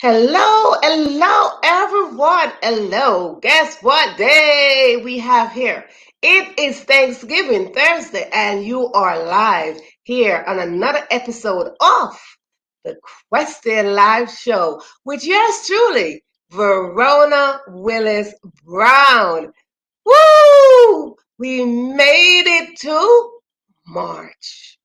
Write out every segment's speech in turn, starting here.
Hello, hello, everyone. Hello. Guess what day we have here? It is Thanksgiving Thursday, and you are live here on another episode of the Question Live Show with yours truly, Verona Willis-Brown. Woo! We made it to March.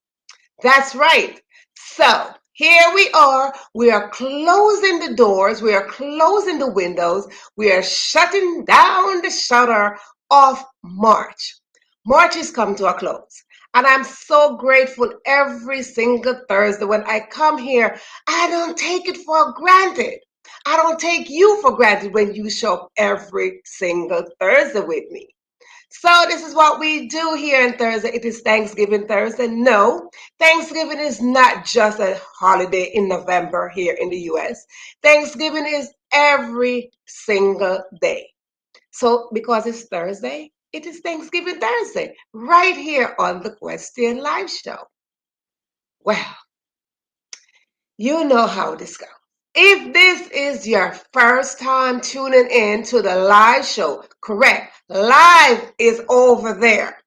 That's right. So here we are. We are closing the doors. We are closing the windows. We are shutting down the shutter of March. March is come to a close. And I'm so grateful every single Thursday when I come here. I don't take it for granted. I don't take you for granted when you show up every single Thursday with me. So this is what we do here on Thursday. It is Thanksgiving Thursday. No, Thanksgiving is not just a holiday in November here in the US. Thanksgiving is every single day. So because it's Thursday, it is Thanksgiving Thursday right here on the Question Live Show. Well, you know how this goes. If this is your first time tuning in to the live show, correct, live is over there.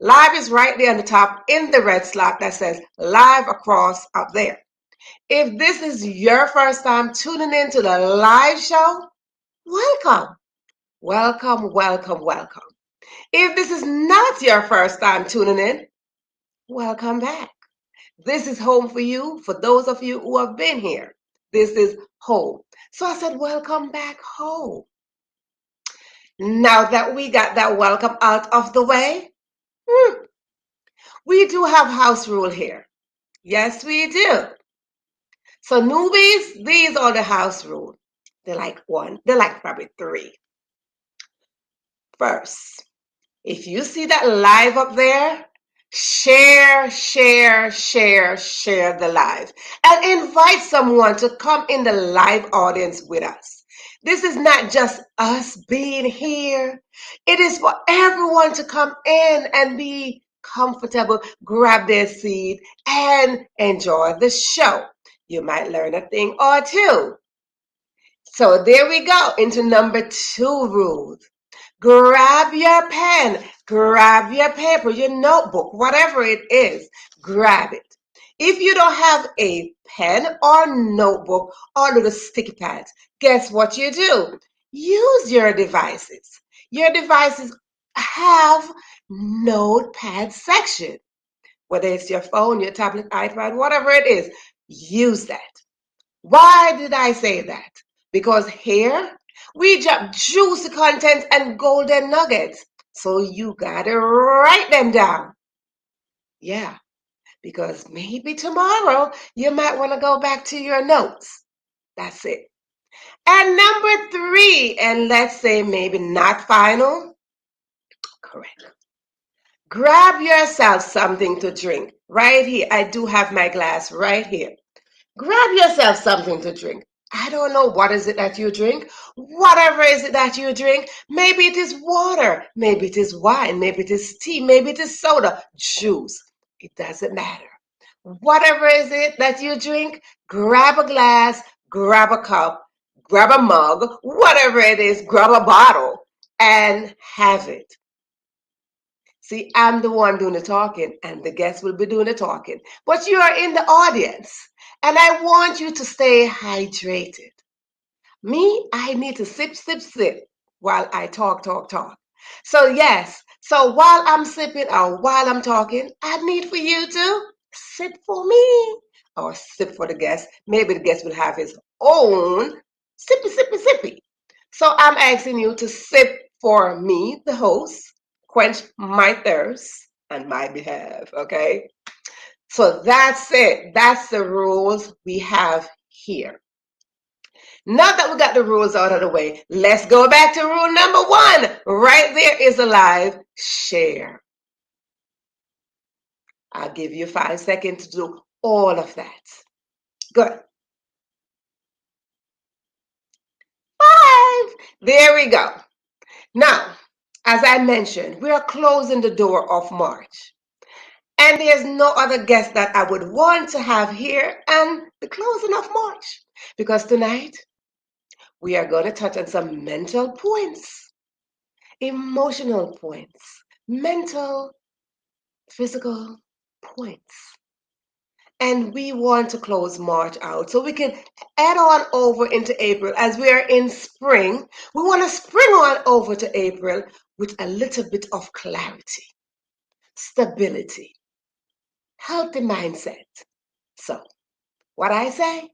Live is right there on the top in the red slot that says live across up there. If this is your first time tuning in to the live show, welcome, welcome, welcome, welcome. If this is not your first time tuning in, welcome back. This is home for you, for those of you who have been here. This is home. So I said, welcome back home. Now that we got that welcome out of the way, we do have house rule here. Yes, we do. So newbies, these are the house rules. They're like one, they're like probably three. First, if you see that live up there, share, share, share, share the live and invite someone to come in the live audience with us. This is not just us being here. It is for everyone to come in and be comfortable, grab their seat, and enjoy the show. You might learn a thing or two. So there we go into number 2 rules. Grab your pen, grab your paper, your notebook, whatever it is, grab it. If you don't have a pen or notebook or little sticky pads, guess what you do? Use your devices. Your devices have notepad section, whether it's your phone, your tablet, iPad, whatever it is, use that. Why did I say that? Because here we drop juicy content and golden nuggets. So you gotta write them down. Yeah, because maybe tomorrow you might want to go back to your notes. That's it. And number 3, and let's say maybe not final, correct. Grab yourself something to drink. Right here. I do have my glass right here. Grab yourself something to drink. I don't know what is it that you drink. Whatever is it that you drink, maybe it is water, maybe it is wine, maybe it is tea, maybe it is soda, juice. It doesn't matter. Whatever is it that you drink, grab a glass, grab a cup, grab a mug, whatever it is, grab a bottle and have it. See, I'm the one doing the talking, and the guests will be doing the talking. But you are in the audience, and I want you to stay hydrated. Me, I need to sip, sip, sip while I talk, talk, talk. So, yes, so while I'm sipping or while I'm talking, I need for you to sip for me or sip for the guest. Maybe the guest will have his own sippy, sippy, sippy. So, I'm asking you to sip for me, the host, quench my thirst on my behalf, okay? So that's it. That's the rules we have here. Now that we got the rules out of the way, let's go back to rule number 1. Right there is a live share. I'll give you 5 seconds to do all of that. Good. 5. There we go. Now, as I mentioned, we are closing the door of March. And there's no other guest that I would want to have here and the closing of March. Because tonight, We are going to touch on some mental points, emotional points, mental, physical points. And we want to close March out so we can add on over into April. As we are in spring, we want to spring on over to April with a little bit of clarity, stability, healthy mindset. So, what I say?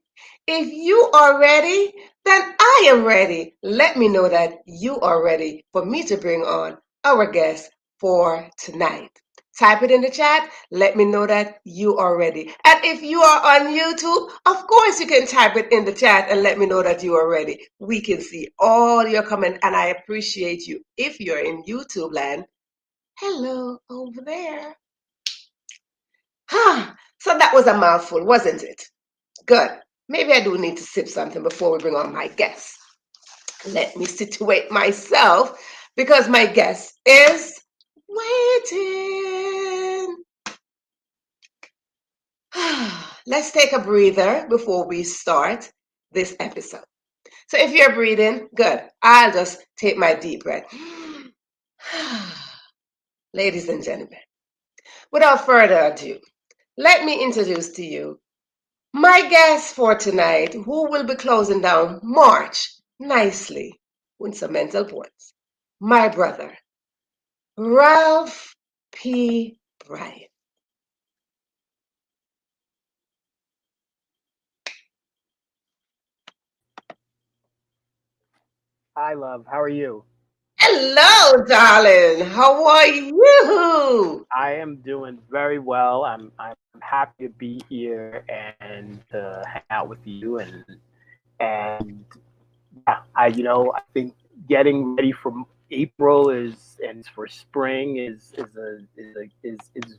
If you are ready, then I am ready. Let me know that you are ready for me to bring on our guest for tonight. Type it in the chat. Let me know that you are ready. And if you are on YouTube, of course you can type it in the chat and let me know that you are ready. We can see all your comments and I appreciate you. If you're in YouTube land, hello over there. So that was a mouthful, wasn't it? Good. Maybe I do need to sip something before we bring on my guest. Let me situate myself because my guest is waiting. Let's take a breather before we start this episode. So if you're breathing, good. I'll just take my deep breath. Ladies and gentlemen, without further ado, let me introduce to you my guest for tonight, who will be closing down March nicely with some mental points. My brother, Ralph P. Bryant. Hi, love. How are you? Hello, darling. How are you? I am doing very well. I'm happy to be here and to hang out with you and yeah, I think getting ready for April is and for spring is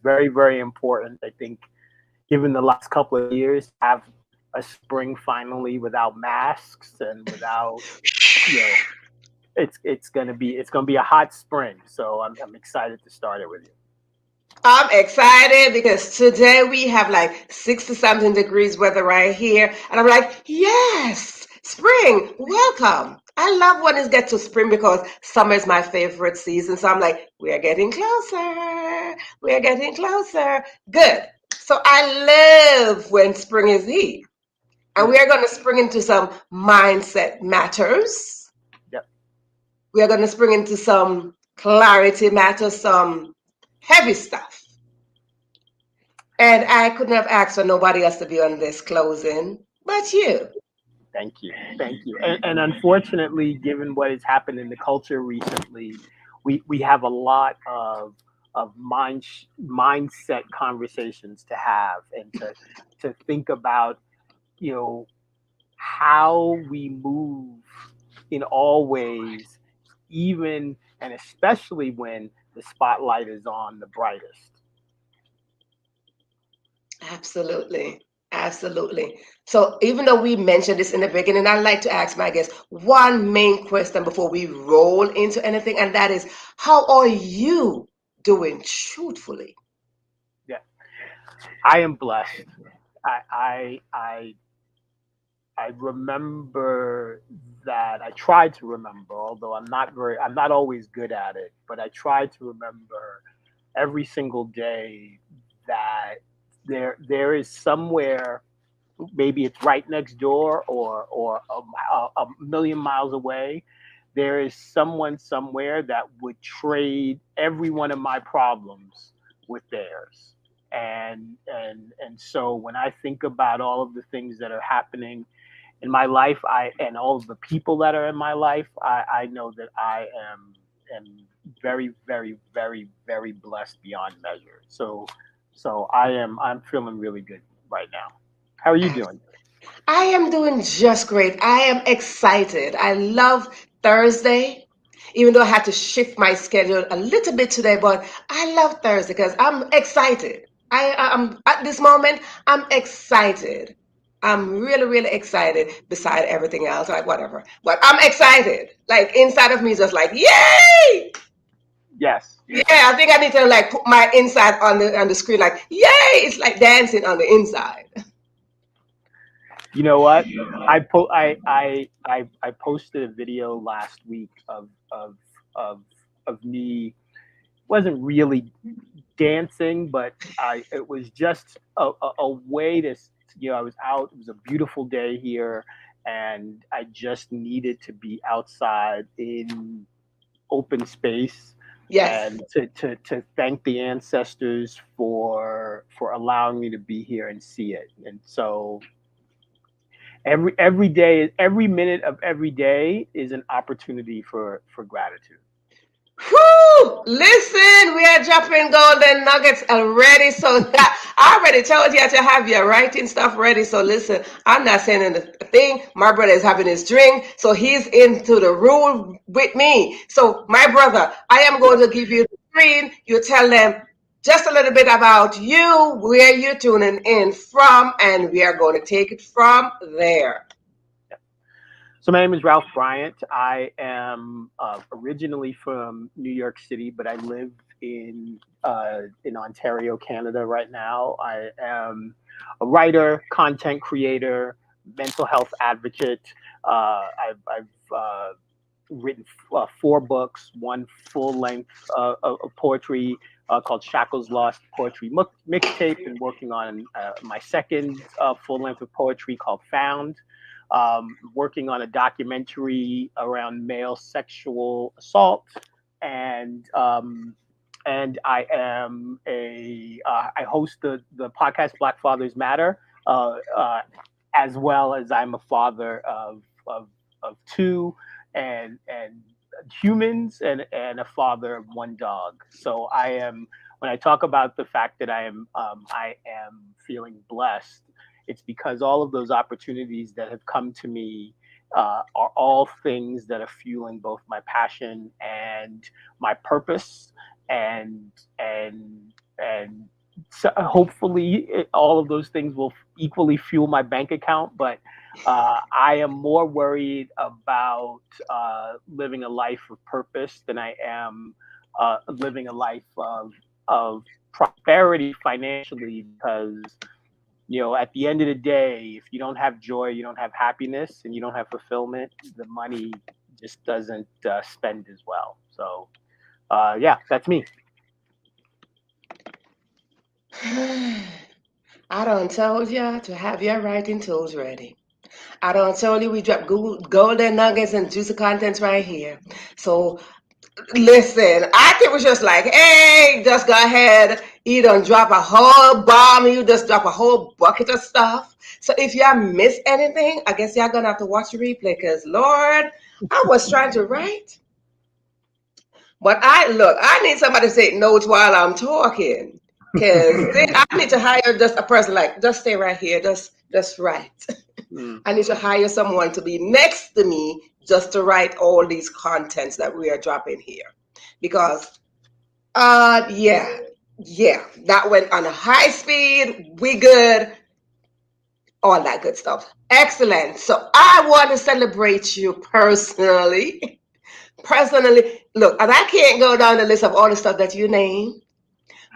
very very important. I think given the last couple of years, to have a spring finally without masks and without you know it's gonna be a hot spring. So I'm excited to start it with you. I'm excited because today we have like 60 something degrees weather right here. And I'm like, yes, spring, welcome. I love when it gets to spring because summer is my favorite season. So I'm like, we are getting closer. We are getting closer. Good. So I love when spring is here. And Yeah. we are going to spring into some mindset matters. Yep. We are going to spring into some clarity matters, some heavy stuff. And I couldn't have asked for nobody else to be on this closing but you. Thank you. Thank you. And unfortunately, given what has happened in the culture recently, we have a lot of mindset conversations to have and to think about, you know, how we move in all ways, even and especially when the spotlight is on the brightest. Absolutely. Absolutely. So even though we mentioned this in the beginning, I'd like to ask my guests one main question before we roll into anything, and that is, how are you doing truthfully? Yeah, I am blessed. I I remember that I tried to remember, although I'm not always good at it, but I tried to remember every single day that there is somewhere, maybe it's right next door or a million miles away, there is someone somewhere that would trade every one of my problems with theirs. And so when I think about all of the things that are happening in my life, I and all of the people that are in my life, I know that I am very, very, very, very blessed beyond measure. So I'm feeling really good right now. How are you doing? I am doing just great. I am excited. I love Thursday, even though I had to shift my schedule a little bit today, but I love Thursday because I'm excited. I'm at this moment, I'm excited. I'm really, really excited beside everything else, like whatever. But I'm excited. Like inside of me is just like, yay! Yes. Yeah, I think I need to like put my inside on the screen, like, yay! It's like dancing on the inside. You know what? I posted a video last week of of me. Wasn't really dancing, but it was just a way to, I was out. It was a beautiful day here, and I just needed to be outside in open space Yes. and to thank the ancestors for allowing me to be here and see it. And so every day, every minute of every day is an opportunity for gratitude. Whew! Listen, we are dropping golden nuggets already. So that I already told you to have your writing stuff ready. So listen, I'm not saying a thing. My brother is having his drink, so he's into the room with me. So my brother, I am Yeah. going to give you the screen. You tell them just a little bit about you, where you're tuning in from, and we are going to take it from there. So my name is Ralph Bryant. I am originally from New York City, but I live in Ontario, Canada right now. I am a writer, content creator, mental health advocate. I've written four books, one full length of poetry called Shackles Lost Poetry Mixtape, and working on my second full length of poetry called Found. Working on a documentary around male sexual assault, and I am I host the podcast Black Fathers Matter, as well as I'm a father of two and humans and a father of one dog. So I am, when I talk about the fact that I am feeling blessed, it's because all of those opportunities that have come to me are all things that are fueling both my passion and my purpose, and and so hopefully all of those things will equally fuel my bank account. But I am more worried about living a life of purpose than I am living a life of prosperity financially, because at the end of the day, if you don't have joy, you don't have happiness, and you don't have fulfillment, the money just doesn't spend as well. So yeah, that's me. I done told you to have your writing tools ready. I done told you we drop golden nuggets and juicy contents right here. So listen, I think it was just like, hey, just go ahead. You don't drop a whole bomb. You just drop a whole bucket of stuff. So if y'all miss anything, I guess y'all gonna have to watch the replay. Cause Lord, I was trying to write, but I need somebody to take notes while I'm talking. Cause I need to hire just a person like just stay right here, just write. Mm. I need to hire someone to be next to me just to write all these contents that we are dropping here. Because yeah, that went on a high speed. We good, all that good stuff. Excellent. So I want to celebrate you personally. Personally, look, and I can't go down the list of all the stuff that you name,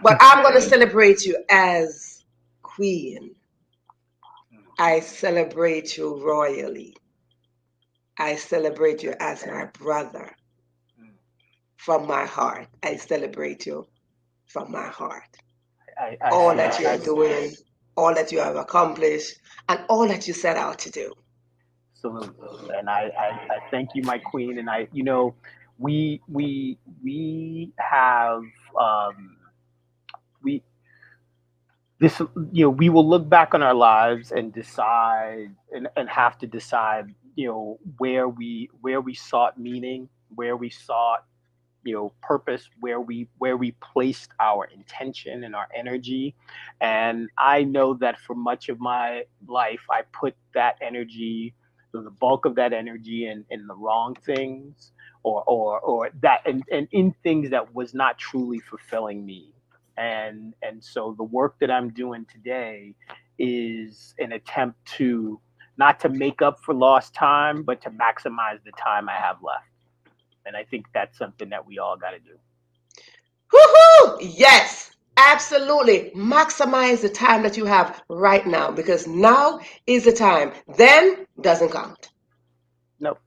but I'm going to celebrate you as queen. I celebrate you royally. I celebrate you as my brother from my heart. I celebrate you from my heart. I All feel that you're doing, all that you have accomplished, and all that you set out to do. absolutely, and I thank you, my queen. And we have um, we this we will look back on our lives and decide and have to decide where we sought meaning, where we sought purpose, where we placed our intention and our energy. And I know that for much of my life I put that energy, the bulk of that energy, in the wrong things, or that, and in things that was not truly fulfilling me. And so the work that I'm doing today is an attempt to not to make up for lost time, but to maximize the time I have left. And I think that's something that we all got to do. Woohoo! Yes, Absolutely. Maximize the time that you have right now because now is the time. Then doesn't count. No.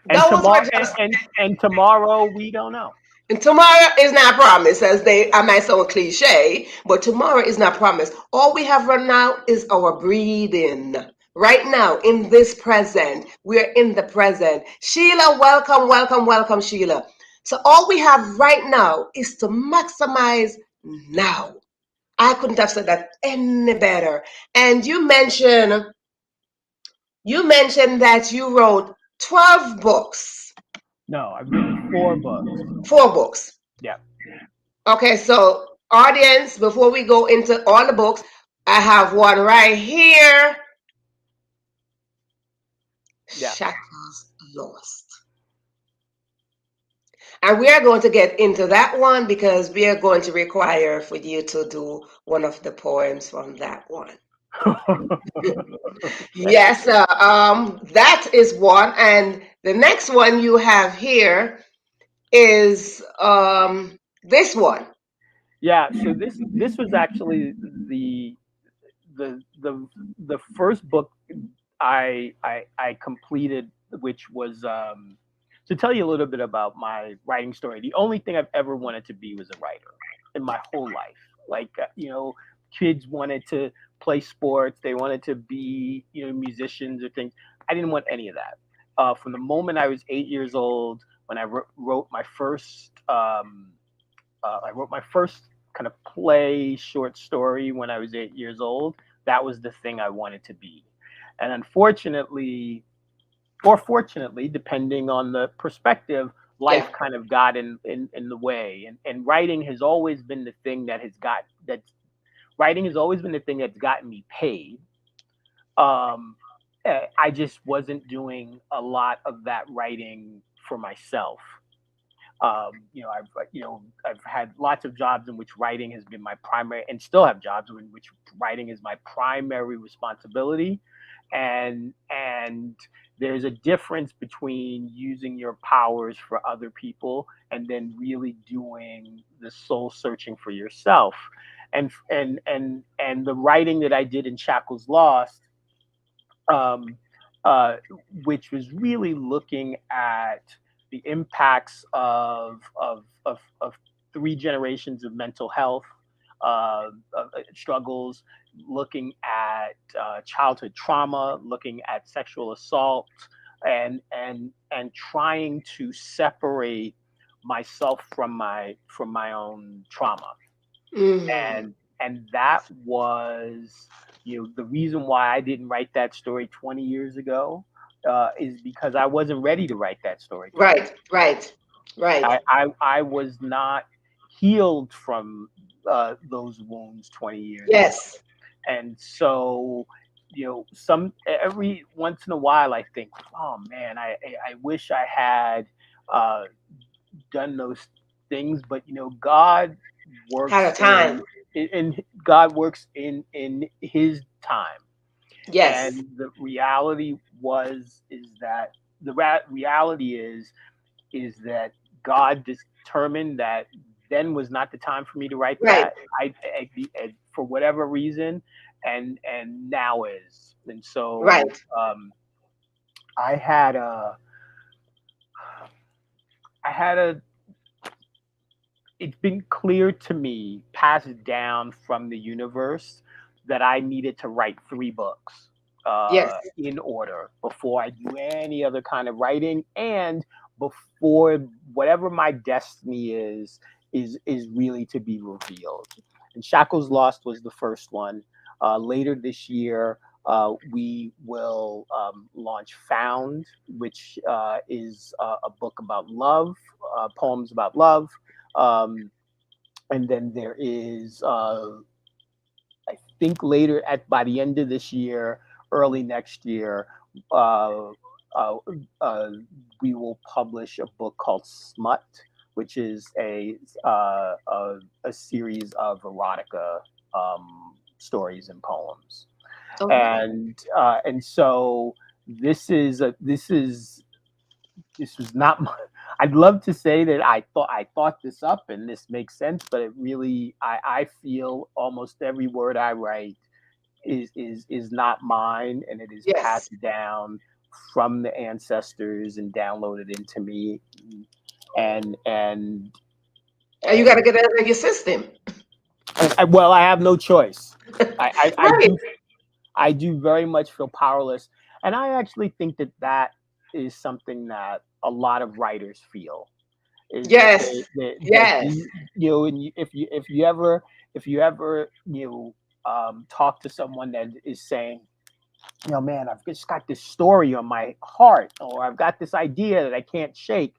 And Those were tomorrow, just and tomorrow we don't know. and tomorrow is not promised, as they I might sound cliche, but tomorrow is not promised. All we have right now is our breathing. Right now, in this present, we're in the present. Sheila, welcome, welcome, welcome, Sheila. So all we have right now is to maximize now. I couldn't have said that any better. And you mentioned that you wrote 12 books. No, I've written 4 books. 4 books. Yeah, Okay, so audience, before we go into all the books, I have one right here. yeah. Shackles Lost. And we are going to get into that one because we are going to require for you to do one of the poems from that one. Yes, that is one. And the next one you have here is this one. Yeah. So this was actually the the the the first book I completed, which was to tell you a little bit about my writing story. The only thing I've ever wanted to be was a writer in my whole life. Like kids wanted to play sports, they wanted to be musicians or things. I didn't want any of that. From the moment I was 8 years old, when I wrote my first I wrote my first kind of play short story when I was 8 years old. That was the thing I wanted to be. And unfortunately, or fortunately, depending on the perspective, Yeah, life kind of got in the way. And writing has always been the thing that has got that writing has always been the thing that's gotten me paid. Um, I just wasn't doing a lot of that writing for myself. I've had lots of jobs in which writing has been my primary, and still have jobs in which writing is my primary responsibility, and there's a difference between using your powers for other people and then really doing the soul searching for yourself, and the writing that I did in Shackles Lost, um, uh, which was really looking at the impacts of 3 generations of mental health struggles, looking at childhood trauma, looking at sexual assault, and trying to separate myself from my own trauma. hmm, And that was the reason why I didn't write that story 20 years ago, is because I wasn't ready to write that story 20 right, years ago. right, right. I was not healed from those wounds 20 years ago. Yes, And so some every once in a while I think, oh man, I wish I had uh, done those things, but God had a works time. in God works in His time, Yes, and the reality is that reality is that God determined that then was not the time for me to write right, that. For whatever reason, and now is, and so right. I had a I had a it's been clear to me, passed down from the universe, that I needed to write 3 books Yes, in order before I do any other kind of writing, and before whatever my destiny is really to be revealed. And Shackles Lost was the first one. Later this year, we will launch Found, which is a book about love, poems about love. Um, and then there is, I think, later at by the end of this year, early next year, uh, uh, uh, we will publish a book called Smut, which is a series of erotica stories and poems. okay. And so this is this was not my, I'd love to say that I thought this up and this makes sense, but it really I feel almost every word I write is not mine, and it is Yes. passed down from the ancestors and downloaded into me, and And you got to and get it out of your system. well, I have no choice. I Right. do very much feel powerless, and I actually think that that is something that a lot of writers feel, is that Yes. that Yes. and if you ever talk to someone that is saying, man, I've just got this story on my heart, or I've got this idea that I can't shake.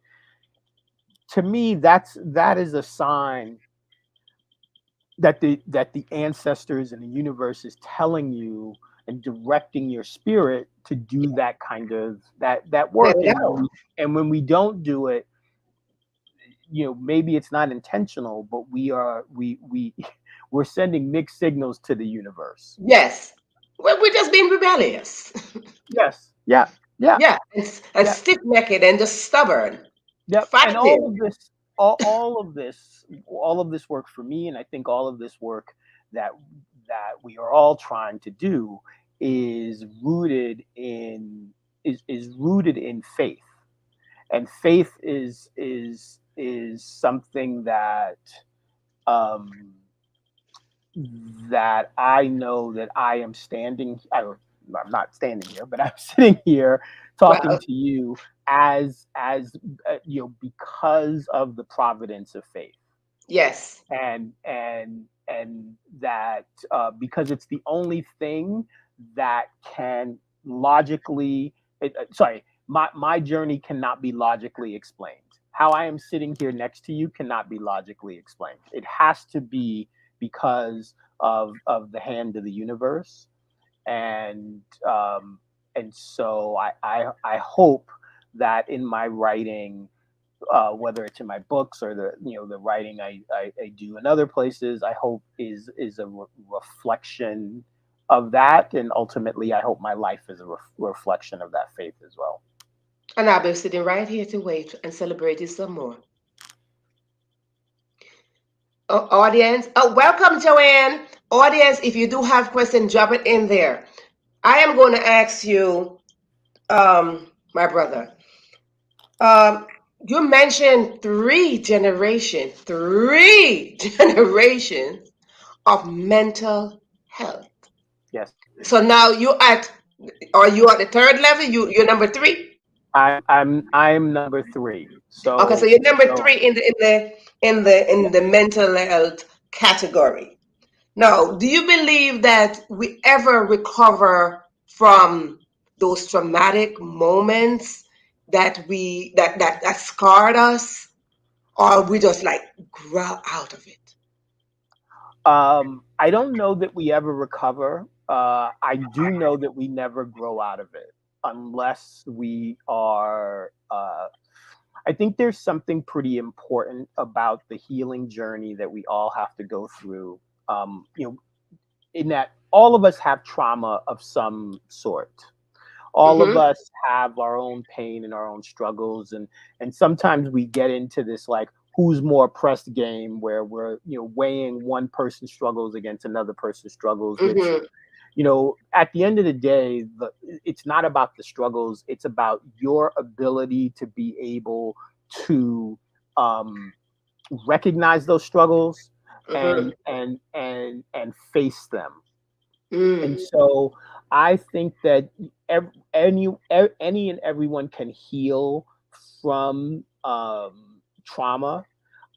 To me, that is a sign that the ancestors and the universe is telling you and directing your spirit to do that kind of that Let work. it out. And when we don't do it, maybe it's not intentional, but we're sending mixed signals to the universe. Yes. Well, we're just being rebellious. Yes. Yeah. Yeah. Yeah. And Yeah. stiff necked and just stubborn. Yep. And Fighting. all of this work for me, and I think all of this work that we are all trying to do is rooted in faith. And faith is something um that I know that I am I'm not standing here, but I'm sitting here talking Well, to you as because of the providence of faith, yes. and that because it's the only thing that can logically sorry, my journey cannot be logically explained. How I am sitting here next to you cannot be logically explained. It has to be because of the hand of the universe, and so I hope that in my writing, whether it's in my books or the writing I do in other places, I hope is a reflection of that, and ultimately I hope my life is a reflection of that faith as well. And I'll be sitting right here to wait and celebrate you some more. Audience, welcome, Joanne. Audience, if you do have questions, drop it in there. I am going to ask you, my brother. Um, you mentioned three generations of mental health. Yes. So now are you at the third level? You're number three. I'm number three. Okay, so So you're number so three in yeah. the mental health category. Now, do you believe that we ever recover from those traumatic moments that scarred us, or we just like grow out of it? I don't know that we ever recover. I do know that we never grow out of it unless we are. I think there's something pretty important about the healing journey that we all have to go through. In that all of us have trauma of some sort. All of Mm-hmm. us have our own pain and our own struggles, and sometimes we get into this like who's more oppressed game where we're weighing one person's struggles against another person's struggles, which Mm-hmm. at the end of the day, it's not about the struggles, it's about your ability to be able to um, recognize those struggles Mm-hmm. and face them. And Mm. so I think that any and everyone can heal from trauma.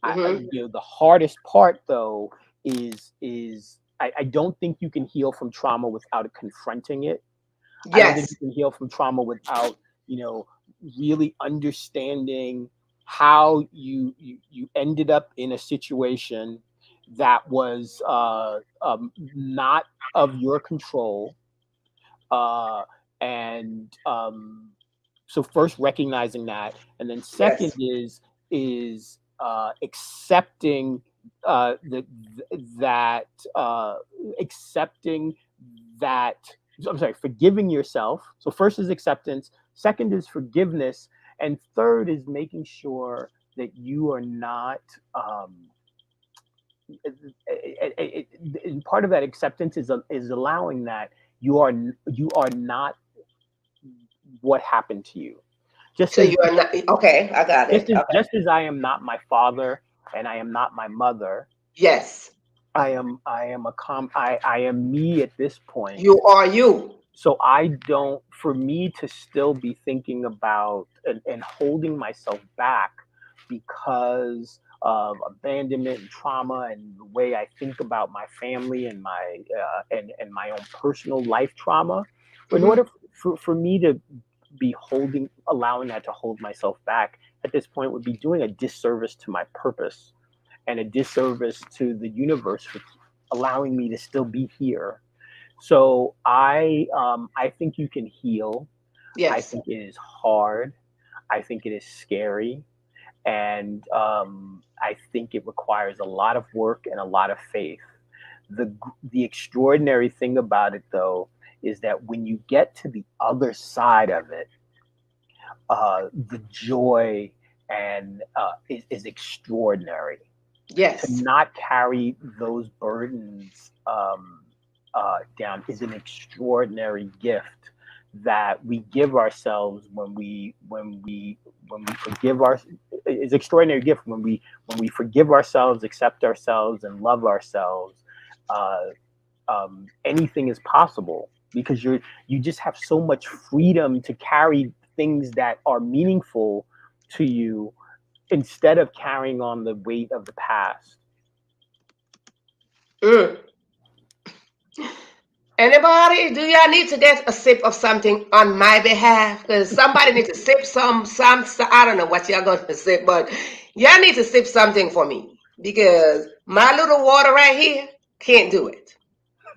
Mm-hmm. The hardest part though is I don't think you can heal from trauma without confronting it. I don't think Yes. you can heal from trauma without you know really understanding how you ended up in a situation that was not of your control, uh, and so first recognizing that, and then second Yes. is accepting the that accepting that I'm sorry, forgiving yourself. So first is acceptance, second is forgiveness, And third is making sure that you are not and part of that acceptance is allowing that you are not what happened to you. Just So as you are not okay. I got just it. as Okay. just as I am not my father and I am not my mother, Yes, I am me at this point. you are you. So I don't, for me to still be thinking about and holding myself back because of abandonment and trauma and the way I think about my family and my own personal life trauma. In Hmm. order for me to be allowing that to hold myself back at this point would be doing a disservice to my purpose and a disservice to the universe for allowing me to still be here. So I think you can heal. I Yes. think it is hard. I think it is scary, and I think it requires a lot of work and a lot of faith. The extraordinary thing about it, though, is that when you get to the other side of it, the joy and is extraordinary. To Yes. not carry those burdens down is an extraordinary gift that we give ourselves when we forgive our is extraordinary gift when we forgive ourselves, accept ourselves, and love ourselves. Uh, Anything is possible because you just have so much freedom to carry things that are meaningful to you instead of carrying on the weight of the past. Mm. Anybody? Do y'all need to get a sip of something on my behalf? Because somebody needs to sip some. I don't know what y'all going to sip, but y'all need to sip something for me because my little water right here can't do it.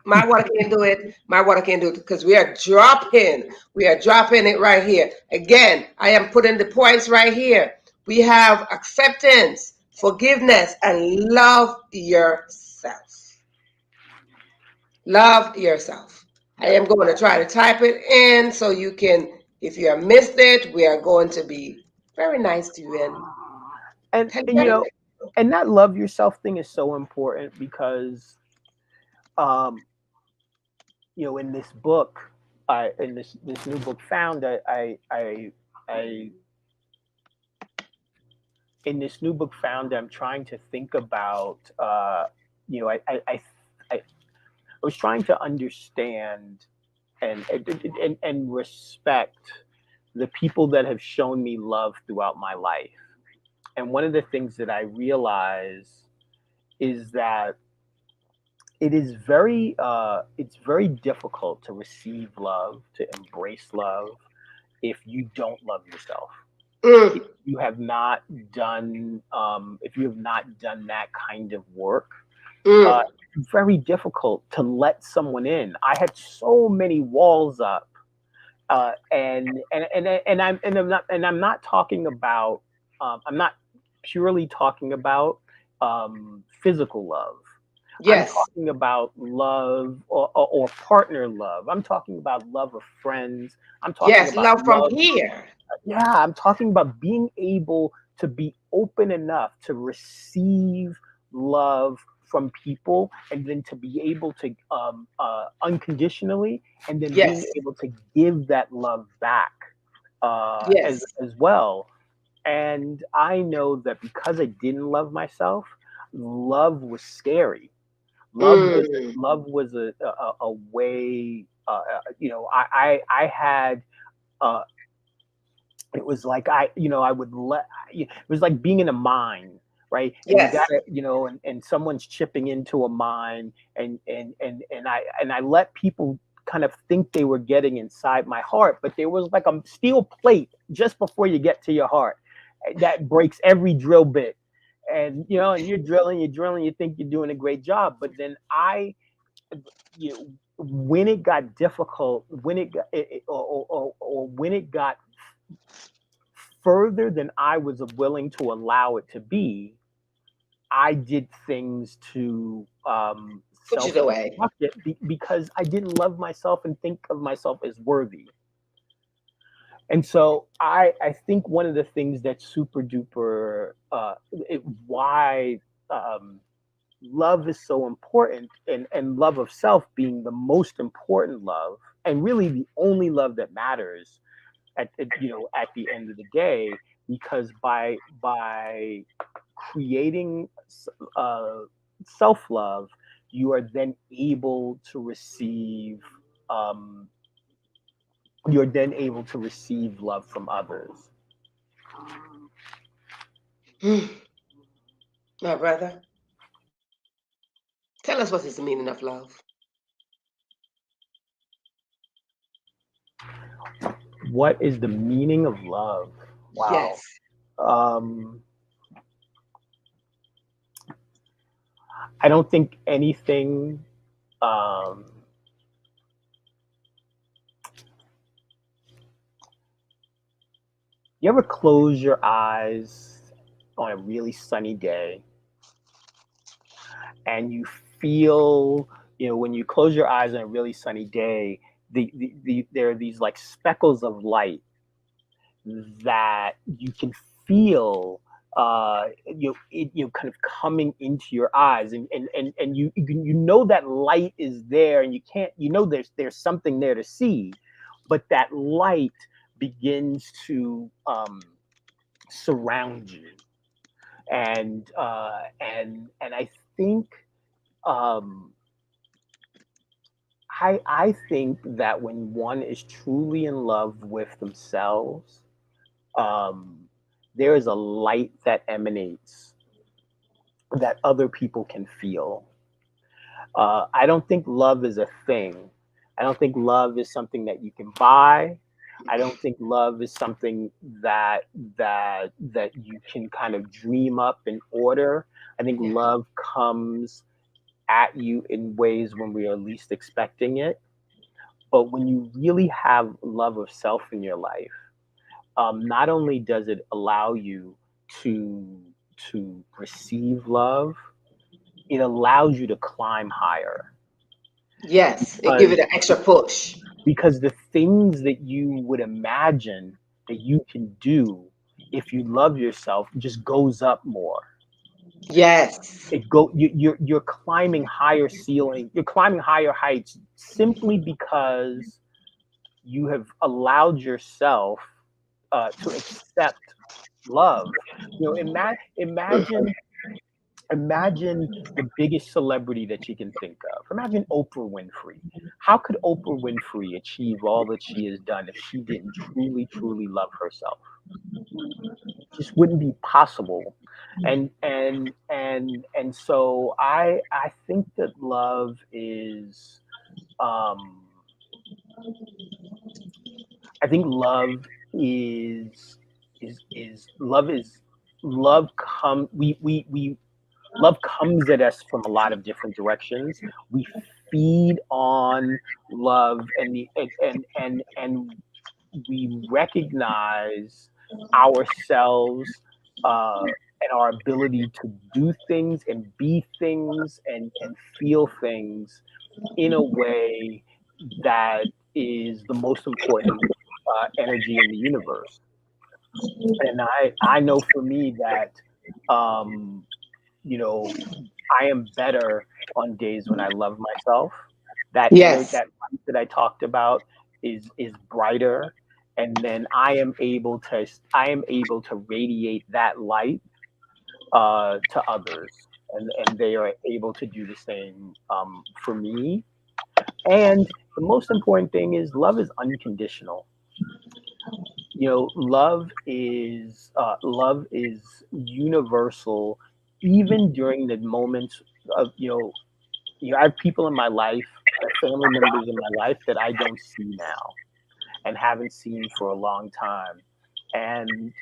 My water can't do it. My water can't do it because we are dropping. We are dropping it right here. Again, I am putting the points right here. We have acceptance, forgiveness, and love yourself. Love yourself. I Yep. am going to try to type it in so you can, if you have missed it, we are going to be very nice to you and tell you And that. and that love yourself thing is so important because um in this book, in this new book found, I in this new book found, I'm trying to think about you know I was trying to understand and respect the people that have shown me love throughout my life. And one of the things that I realize is that it's very difficult to receive love, to embrace love, if you don't love yourself. Mm, If you have not done that kind of work, uh, mm. it's very difficult to let someone in. I had so many walls up, and I'm not talking about I'm not purely talking about physical love. I'm Yes. talking about love or partner love. I'm talking about love of friends. I'm talking Yes. about Love from love. here. Yeah, I'm talking about being able to be open enough to receive love from people, and then to be able to unconditionally, and then being Yes. able to give that love back Yes. as well. And I know that because I didn't love myself, love was scary. Mm. Love was a way. I had. Uh, it was like I would it was like being in a mine, right? And you Yes. gotta, and someone's chipping into a mine, and I let people kind of think they were getting inside my heart, but there was like a steel plate just before you get to your heart that breaks every drill bit. And you're drilling, you think you're doing a great job, but then you know, when it got difficult, when it got or when it got further than I was willing to allow it to be, I did things to Put it self away. destruct it because I didn't love myself and think of myself as worthy. And so I think one of the things that's super duper why um, love is so important, and love of self being the most important love, and really the only love that matters at the end of the day, because by creating uh, self love, you are then able to receive um, you're then able to receive love from others. My brother, tell us what is the meaning of love. What is the meaning of love? Wow. Yes. Um, I don't think anything. Um, you ever close your eyes on a really sunny day and you feel, when you close your eyes on a really sunny day, there are these like speckles of light that you can feel, kind of coming into your eyes, and you know that light is there, and you can't, there's something there to see, but that light begins to surround you, and I think, um, I think that when one is truly in love with themselves, um, there is a light that emanates that other people can feel. I don't think love is a thing. I don't think love is something that you can buy. I don't think love is something that you can kind of dream up and order. I think Yeah. love comes at you in ways when we are least expecting it. But when you really have love of self in your life, not only does it allow you to receive love, it allows you to climb higher, Yes. It give because it an extra push. the things that you would imagine that you can do if you love yourself just goes up more. Yes. You're climbing higher ceiling, you're climbing higher heights, simply because you have allowed yourself to accept love. Imagine the biggest celebrity that you can think of. Imagine Oprah Winfrey. How could Oprah Winfrey achieve all that she has done if she didn't truly, truly love herself? It just wouldn't be possible. And so I think that love is, um, I think love is love is love come we love comes at us from a lot of different directions. We feed on love, and we recognize ourselves, and our ability to do things and be things and feel things in a way that is the most important energy in the universe. And I know for me that, um, you know, I am better on days when I love myself. Yes. That light that I talked about is brighter, and then I am able to radiate that light to others, and they are able to do the same for me. And the most important thing is love is unconditional. Love is universal, even during the moments of, I have people in my life, family members in my life that I don't see now and haven't seen for a long time, and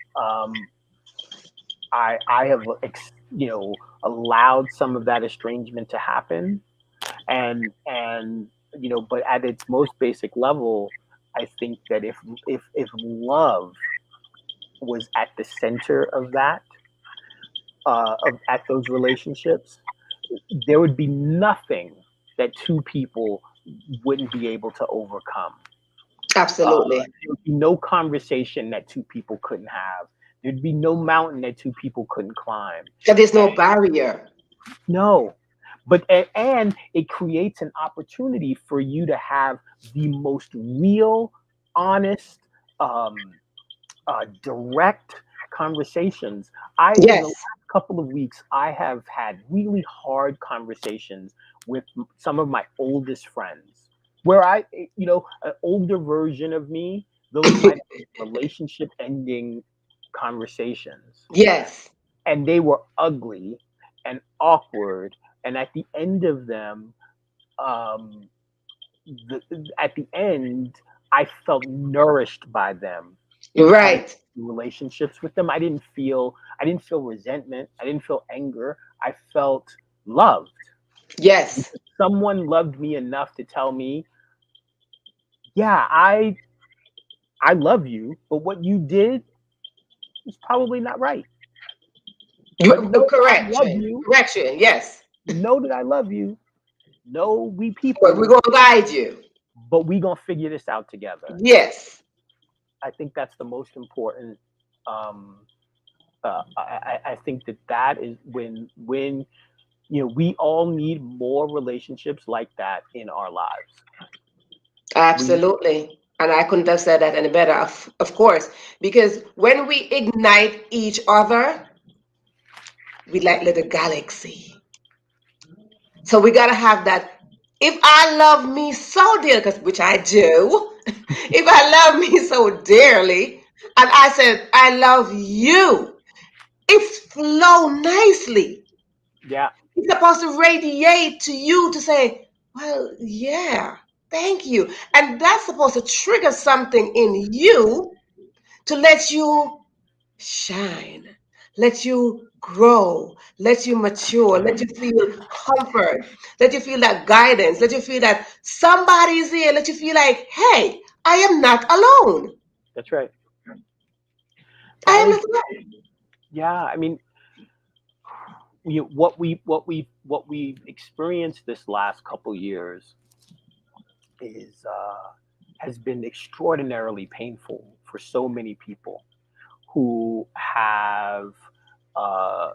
I have allowed some of that estrangement to happen, and but at its most basic level, I think that if love was at the center of that, at those relationships, there would be nothing that two people wouldn't be able to overcome. Absolutely. There would be no conversation that two people couldn't have. There'd be no mountain that two people couldn't climb. That there's no barrier. No, but and it creates an opportunity for you to have the most real, honest, um, direct conversations. In the Yes. last couple of weeks, I have had really hard conversations with some of my oldest friends, where an older version of me, those might have been relationship ending conversations, Yes. and they were ugly and awkward. And at the end of them, um, at the end, I felt nourished by them because Right. relationships with them, I didn't feel resentment, I didn't feel anger, I felt loved. Yes. Someone loved me enough to tell me, yeah, I love you, but what you did is probably not right. But know that I love Correction. you. Correction. Yes. Know that I love you. Know we But we're people, going to guide you. but we gonna figure this out together. Yes. I think that's the most important. Um, I think that is when we all need more relationships like that in our lives. We Absolutely. And I couldn't have said that any better, of course, because when we ignite each other, we like little galaxy. So we got to have that. If I love me so dearly, which I do, if I love me so dearly, and I said, I love you, it's flow nicely. Yeah, It's supposed to radiate to you to say, well, yeah, thank you. And that's supposed to trigger something in you to let you shine, let you grow, let you mature, let you feel comfort, let you feel that guidance, let you feel that somebody's here, let you feel like, hey, I am not alone. that's right. I That am is, not alone. yeah. I mean, what we've experienced this last couple years is has been extraordinarily painful for so many people who have uh,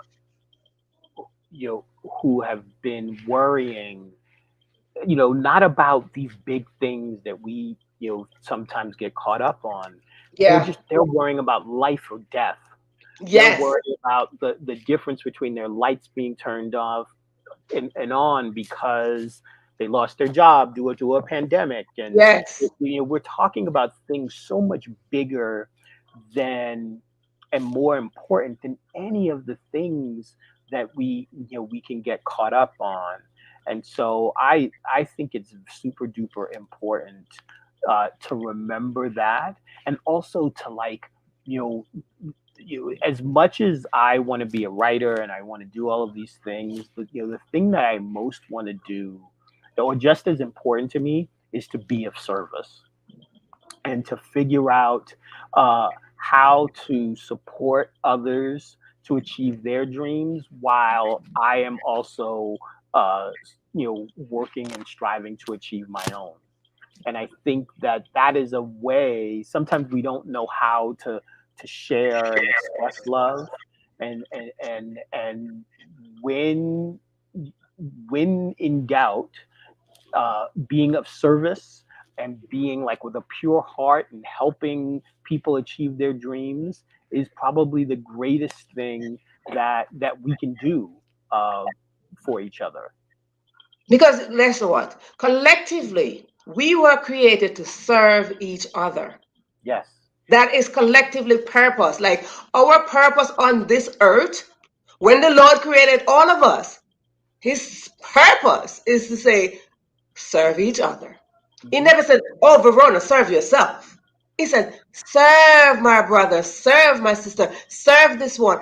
who have been worrying, not about these big things that we sometimes get caught up on. Yeah. They're worrying about life or death. They're Yes. worried about the difference between their lights being turned off and on because they lost their job due to a pandemic. And Yes. we're talking about things so much bigger than and more important than any of the things that we can get caught up on. And so I think it's super duper important to remember that, and also to, like, you know as much as I want to be a writer and I want to do all of these things, the thing that I most want to do, or just as important to me, is to be of service and to figure out how to support others to achieve their dreams while I am also, working and striving to achieve my own. And I think that is a way. Sometimes we don't know how to share and express love, and when when in doubt, being of service and being like with a pure heart and helping people achieve their dreams is probably the greatest thing that we can do uh, for each other. Because guess what? Collectively, we were created to serve each other. Yes. That is collectively purpose. Like our purpose on this earth, when the Lord created all of us, his purpose is to say, serve each other. He Hmm. never said, oh, Verona, serve yourself. He said, serve my brother, serve my sister, serve this one.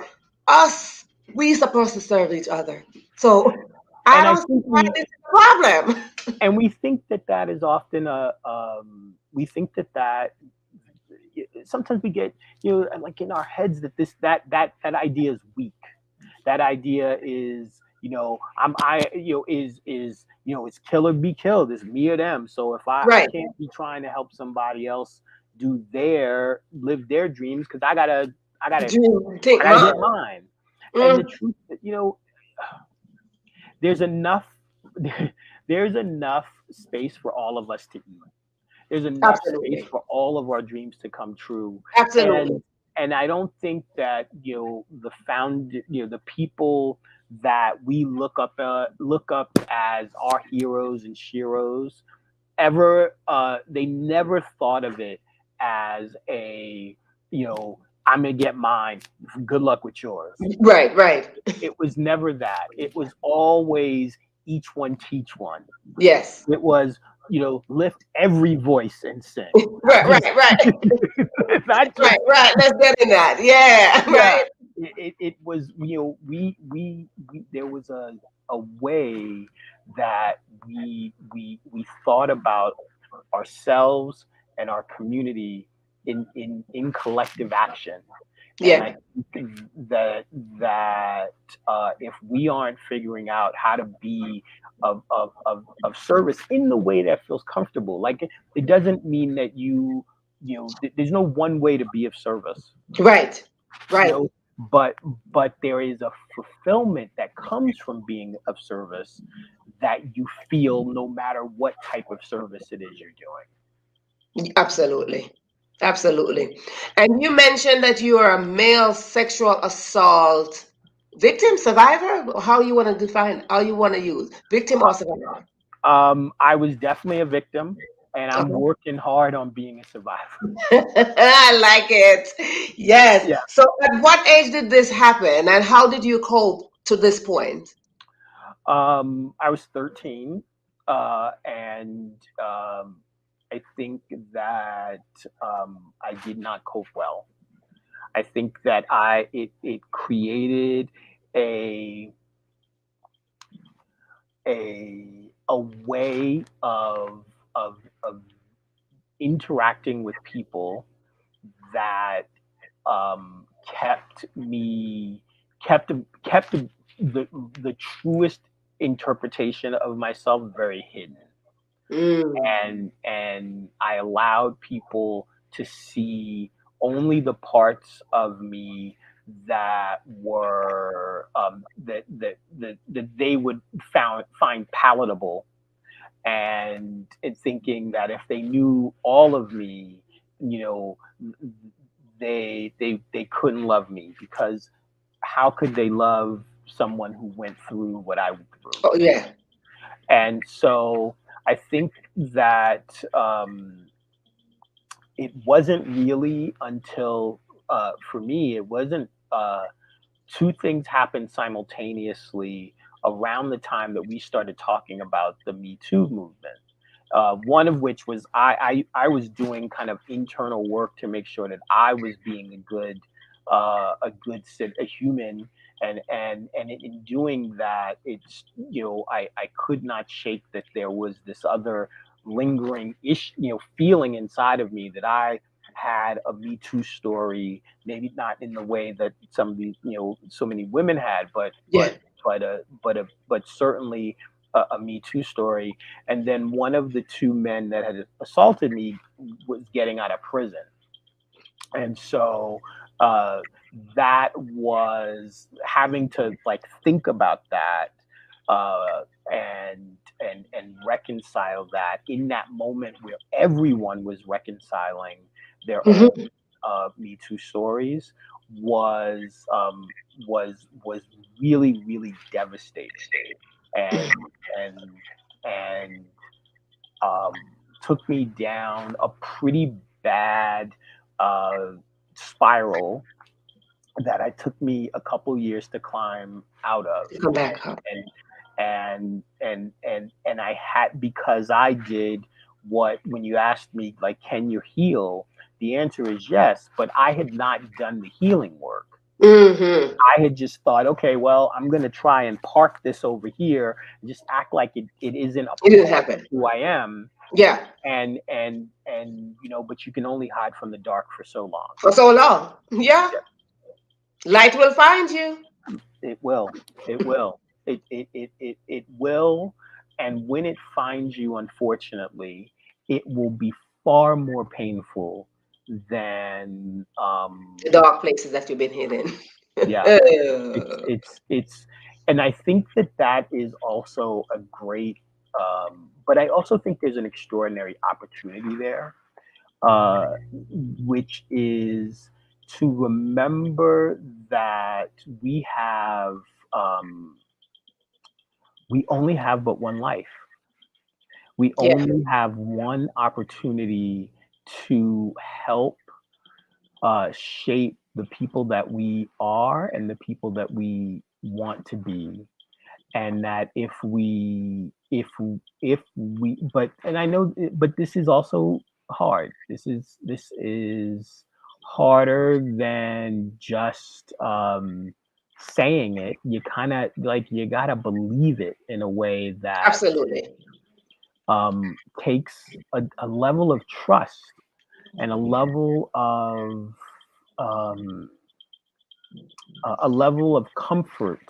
Us, we supposed to serve each other. So I And I don't see think why we this is a problem. and we think that is often we think that sometimes we get, like, in our heads that that idea is weak. That idea is, it's kill or be killed. It's me or them. So if I Right. can't be trying to help somebody else live their dreams, because I gotta Do you I think gotta mine? get mine. And the Mm, truth, there's enough there's enough space for all of us to eat. There's enough space absolutely. for all of our dreams to come true. Absolutely. And I don't think that the people that we look up as our heroes and sheroes ever they never thought of it as a you know I'm gonna get mine, good luck with yours. Right, right. It was never that. It was always each one teach one. Yes. It was, lift every voice and sing. Right, right, right. Not just, Right, right. Let's get in that. Yeah, yeah. right. It was, we there was a way that we thought about ourselves and our community in collective action. And Yeah. I think that if we aren't figuring out how to be of service in the way that feels comfortable, like it doesn't mean that there's no one way to be of service, Right. you Right. know, but there is a fulfillment that comes from being of service that you feel no matter what type of service it is you're doing. Absolutely. Absolutely. And you mentioned that you are a male sexual assault victim, survivor, or how you want to define, how you want to use victim or survivor. I was definitely a victim, and I'm Okay. working hard on being a survivor. I like it. Yes. Yeah. So, at what age did this happen, and how did you cope to this point? I was 13, and I think that I did not cope well. I think that it created a a way of interacting with people that kept kept the truest interpretation of myself very hidden, Mm. and I allowed people to see only the parts of me that were that they would find palatable, and thinking that if they knew all of me, you know, they couldn't love me, because how could they love someone who went through what I went through? Oh, yeah. And so I think that it wasn't really until for me it wasn't two things happened simultaneously around the time that we started talking about the Me Too movement. One of which was I was doing kind of internal work to make sure that I was being a human, and in doing that, it's I could not shake that there was this other lingering feeling inside of me that I had a Me Too story, maybe not in the way that some of these so many women had, Yeah. but certainly a Me Too story. And then one of the two men that had assaulted me was getting out of prison, and so uh, that was having to like think about that, and reconcile that in that moment where everyone was reconciling their own Hmm. Me Too stories was really really devastating, and and and um, took me down a pretty bad uh, spiral that I took me a couple years to climb out of, Come back up. and I had, because I did what, when you asked me like can you heal, the answer is yes, but I had not done the healing work. Hmm. I had just thought, okay, well, I'm going to try and park this over here and just act like it isn't a It didn't part of happen. who I am. Yeah. And but you can only hide from the dark for so long. For so long. Yeah. Yeah, Light will find you. it will. It will. It will, and when it finds you, unfortunately, it will be far more painful than The dark places that you've been hidden. yeah. It's and I think that that is also a great but I also think there's an extraordinary opportunity there, uh, which is to remember that um, we only have but one life. We Yeah, only have one opportunity to help shape the people that we are and the people that we want to be. And that if we but and I know but this is also hard. This is harder than just saying it. You kind of like you got to believe it in a way that absolutely. takes a level of trust and um, a level of comfort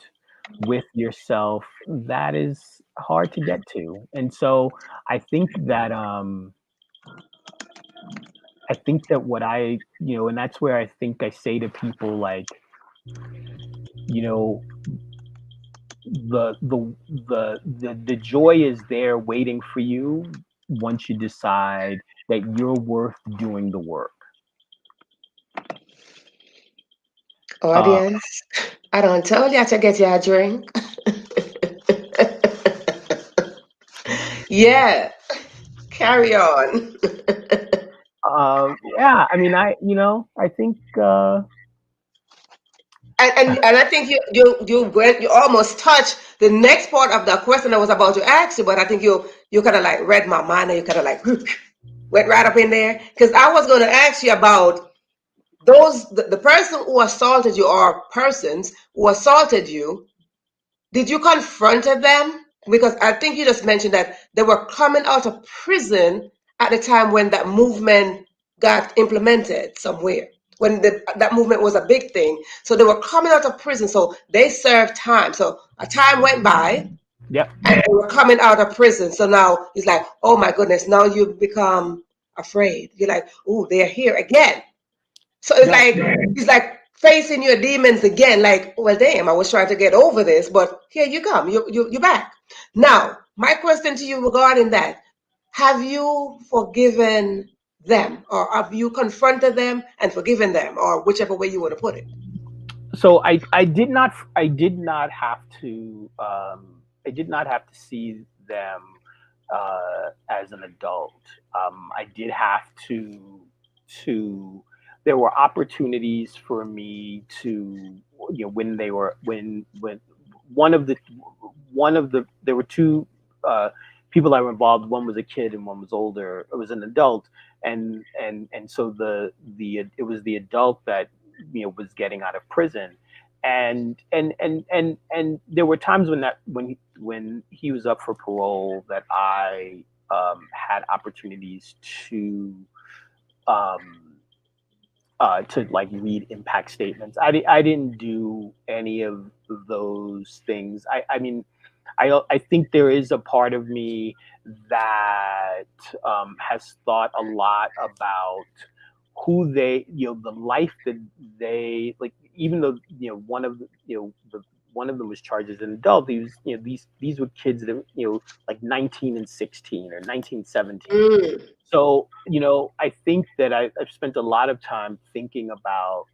with yourself that is hard to get to. And so I think that what and that's where I think I say to people like, you know, the joy is there waiting for you once you decide that you're worth doing the work. Uh, Audience, I don't tell you to get you a drink. Yeah, carry on. yeah, I mean, I think, And I think you almost touched the next part of the question I was about to ask you, but I think you kind of like read my mind and you kind of like went right up in there because I was going to ask you about the person who assaulted you or persons who assaulted you. Did you confront them? Because I think you just mentioned that they were coming out of prison at the time when that movement got implemented somewhere. When that movement was a big thing. So they were coming out of prison. So they served time. So a time went by yep, and they were coming out of prison. So now it's like, oh my goodness, now you've become afraid. You're like, oh, they're here again. So no. it's like facing your demons again. Like, well, damn, I was trying to get over this, but here you come. You're back. Now, my question to you regarding that: have you forgiven them, or have you confronted them and forgiven them, or whichever way you want to put it? So I did not have to see them as an adult. I did have to there were opportunities for me to, when they were when one of the there were two people that were involved. One was a kid and one was older. It was an adult, and so it was the adult that was getting out of prison. And there were times when he was up for parole that I had opportunities um, to like read impact statements. I didn't do any of those things. I mean, I think there is a part of me that has thought a lot about who they, the life that they like. Even though one of them was charged as an adult, these were kids that like 19 and 16 or 19, 17. Mm. So I think that I've spent a lot of time thinking about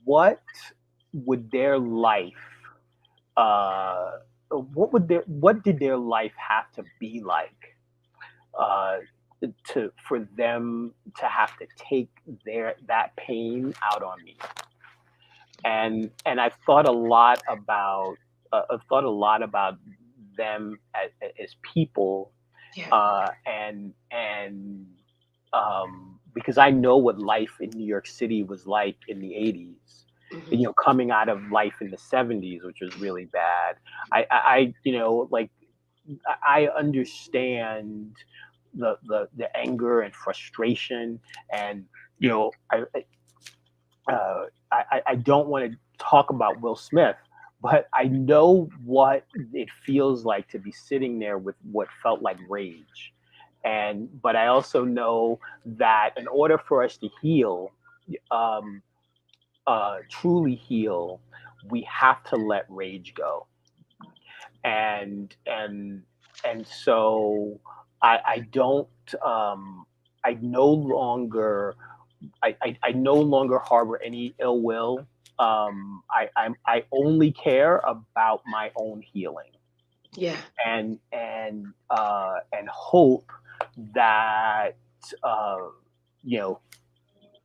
what would their life uh, what did their life have to be like uh, to for them to have to take that pain out on me. And I've thought a lot about them as people, Yeah. and because I know what life in New York City was like in the 80s, Hmm. coming out of life in the 70s, which was really bad. I like I understand the anger and frustration, and you know I don't want to talk about Will Smith, but I know what it feels like to be sitting there with what felt like rage. And but I also know that in order for us to heal, um, truly heal, we have to let rage go. And and and so I don't I no longer I no longer harbor any ill will. I only care about my own healing, Yeah. and hope that uh, you know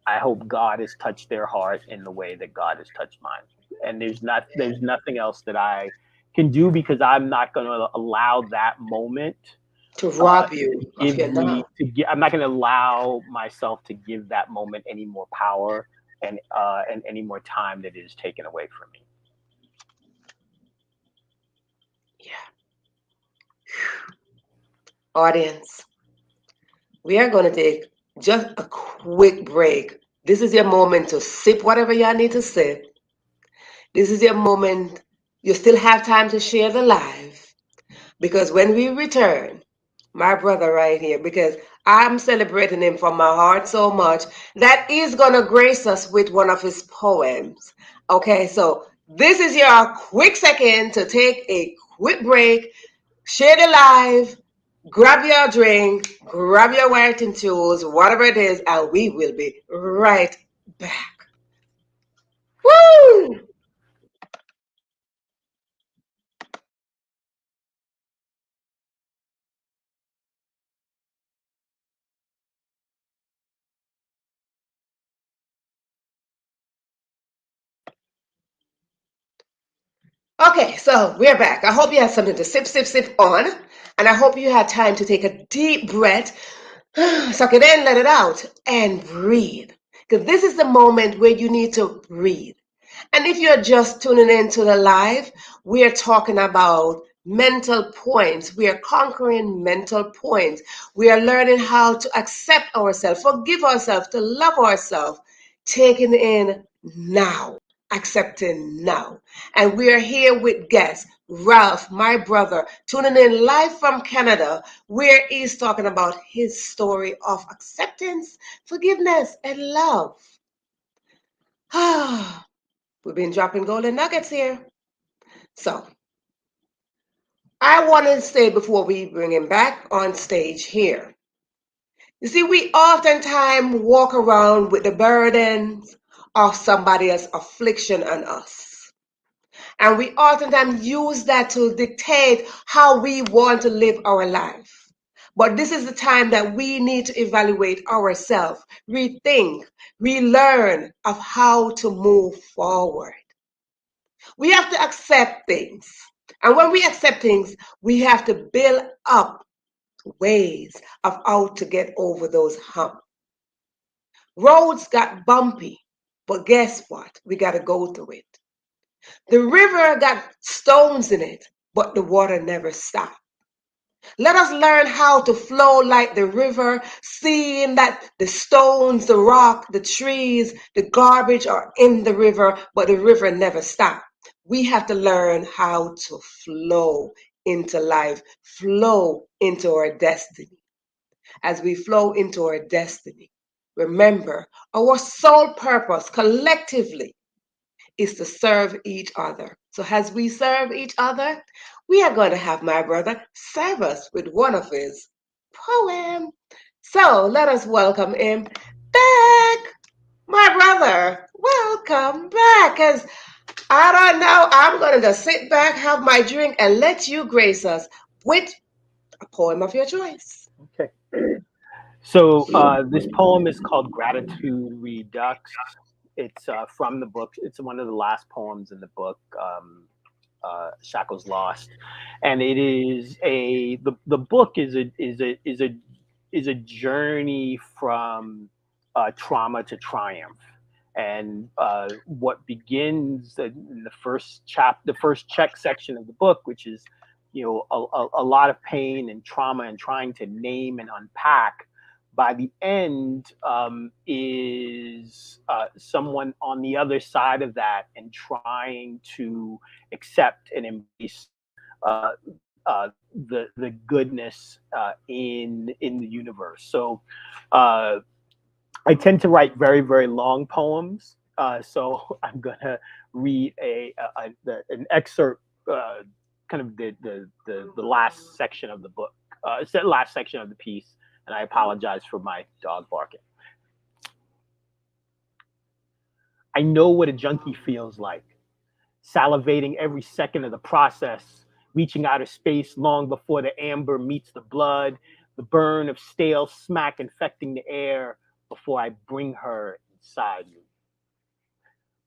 I hope God has touched their heart in the way that God has touched mine. And there's nothing else that I can do, because I'm not going to allow that moment To uh, rob to you of give your me now. to get. I'm not going to allow myself to give that moment any more power and any more time that is taken away from me. Yeah. Audience, we are going to take just a quick break. This is your moment to sip whatever you need to sip. This is your moment. You still have time to share the live. Because when we return, my brother right here, because I'm celebrating him from my heart so much that he's going to grace us with one of his poems. Okay, so this is your quick second to take a quick break, share the live, grab your drink, grab your writing tools, whatever it is, and we will be right back. Woo! Okay, so we're back. I hope you had something to sip, sip, sip on, and I hope you had time to take a deep breath, suck it in, let it out, and breathe. Because this is the moment where you need to breathe. And if you're just tuning into the live, we are talking about mental points. We are conquering mental points. We are learning how to accept ourselves, forgive ourselves, to love ourselves, taking in now, accepting now. And we are here with guest Ralph, my brother, tuning in live from Canada, where he's talking about his story of acceptance, forgiveness, and love. We've been dropping golden nuggets here. So I want to say before we bring him back on stage here, you see, we oftentimes walk around with the burdens of somebody else's affliction on us. And we oftentimes use that to dictate how we want to live our life. But this is the time that we need to evaluate ourselves, rethink, relearn of how to move forward. We have to accept things. And when we accept things, we have to build up ways of how to get over those humps. Roads got bumpy, but guess what? We got to go through it. The river got stones in it, but the water never stopped. Let us learn how to flow like the river, seeing that the stones, the rock, the trees, the garbage are in the river, but the river never stops. We have to learn how to flow into life, flow into our destiny. As we flow into our destiny, remember our sole purpose collectively is to serve each other. So as we serve each other, we are going to have my brother serve us with one of his poems. So let us welcome him back. My brother, welcome back. Because I don't know, I'm going to just sit back, have my drink, and let you grace us with a poem of your choice. Okay. So this poem is called Gratitude Redux. It's from the book. It's one of the last poems in the book, Shackles Lost, and it is the book is a journey from trauma to triumph. And what begins in the first check section of the book, which is a lot of pain and trauma and trying to name and unpack, By the end, is someone on the other side of that and trying to accept and embrace uh, the goodness in the universe. So uh, I tend to write very very long poems. So I'm gonna read an excerpt, kind of the last section of the book. It's the last section of the piece, and I apologize for my dog barking. I know what a junkie feels like, salivating every second of the process, reaching outer space long before the amber meets the blood, the burn of stale smack infecting the air before I bring her inside me.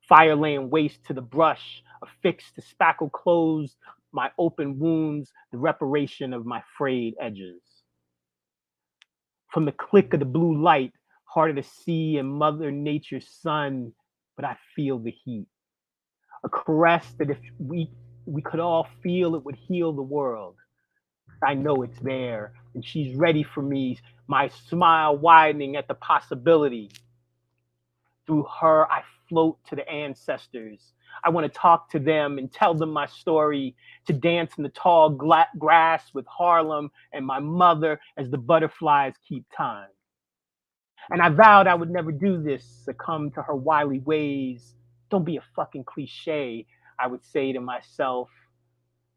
Fire laying waste to the brush, affixed to spackle closed my open wounds, the reparation of my frayed edges. From the click of the blue light, harder to see in Mother Nature's sun, but I feel the heat. A caress that if we could all feel, it would heal the world. I know it's there, and she's ready for me, my smile widening at the possibility. Through her, I float to the ancestors. I want to talk to them and tell them my story, to dance in the tall grass with Harlem and my mother as the butterflies keep time. And I vowed I would never do this, succumb to her wily ways. Don't be a fucking cliche, I would say to myself.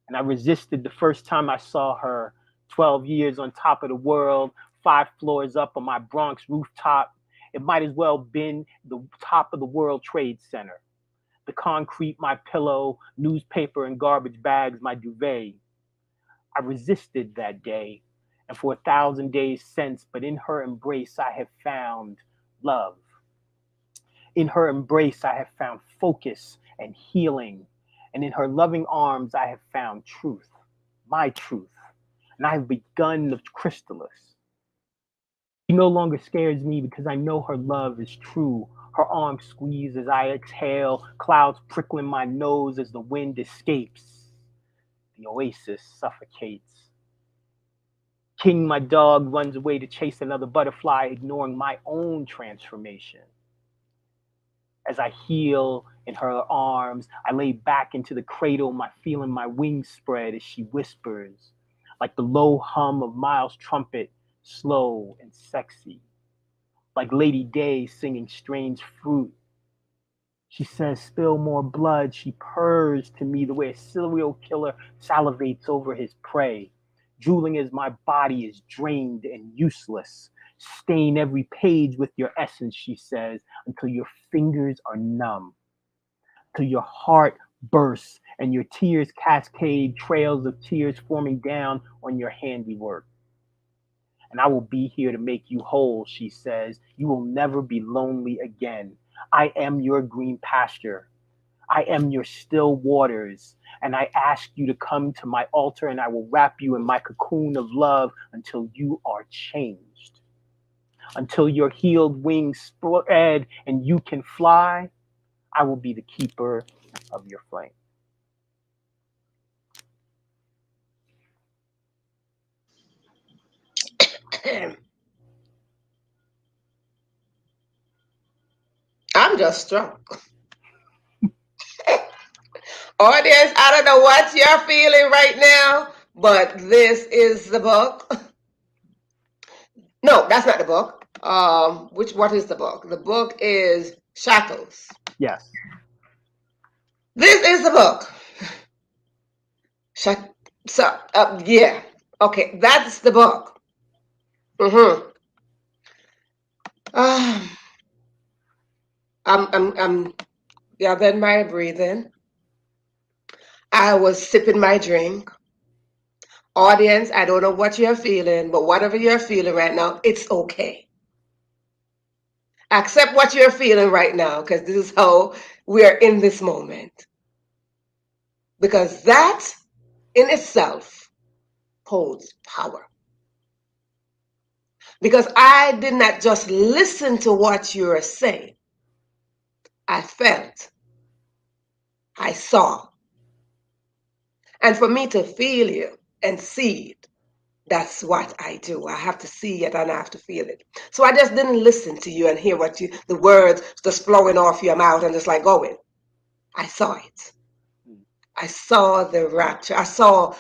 And I resisted the first time I saw her, 12 years on top of the world, 5 floors up on my Bronx rooftop. It might as well been the top of the World Trade Center. The concrete, my pillow, newspaper and garbage bags, my duvet. I resisted that day, and for 1,000 days since, but in her embrace I have found love. In her embrace I have found focus and healing, and in her loving arms I have found truth, my truth, and I have begun the chrysalis. She no longer scares me because I know her love is true. Her arms squeeze as I exhale, clouds prickling my nose as the wind escapes. The oasis suffocates. King, my dog, runs away to chase another butterfly, ignoring my own transformation. As I heal in her arms, I lay back into the cradle, my feeling my wings spread as she whispers, like the low hum of Miles' trumpet, slow and sexy, like Lady Day singing strange fruit. She says, spill more blood. She purrs to me the way a serial killer salivates over his prey, drooling as my body is drained and useless. Stain every page with your essence, she says, until your fingers are numb, till your heart bursts and your tears cascade, trails of tears forming down on your handiwork. And I will be here to make you whole, she says. You will never be lonely again. I am your green pasture. I am your still waters. And I ask you to come to my altar, and I will wrap you in my cocoon of love until you are changed. Until your healed wings spread and you can fly, I will be the keeper of your flame. I'm just struck. Audience, I don't know what you're feeling right now, but this is the book. No, that's not the book. What is the book? The book is Shackles. Yes. This is the book. So, yeah. Okay, that's the book. Mm-hmm. Um, I'm gathering my breathing. I was sipping my drink. Audience, I don't know what you're feeling, but whatever you're feeling right now, it's okay. Accept what you're feeling right now, because this is how we are in this moment. Because that in itself holds power. Because I did not just listen to what you were saying, I felt, I saw. And for me to feel you and see it, That's what I do. I have to see it and I have to feel it. So I just didn't listen to you and hear the words just flowing off your mouth and just like going. I saw it. Mm. I saw the rapture. I saw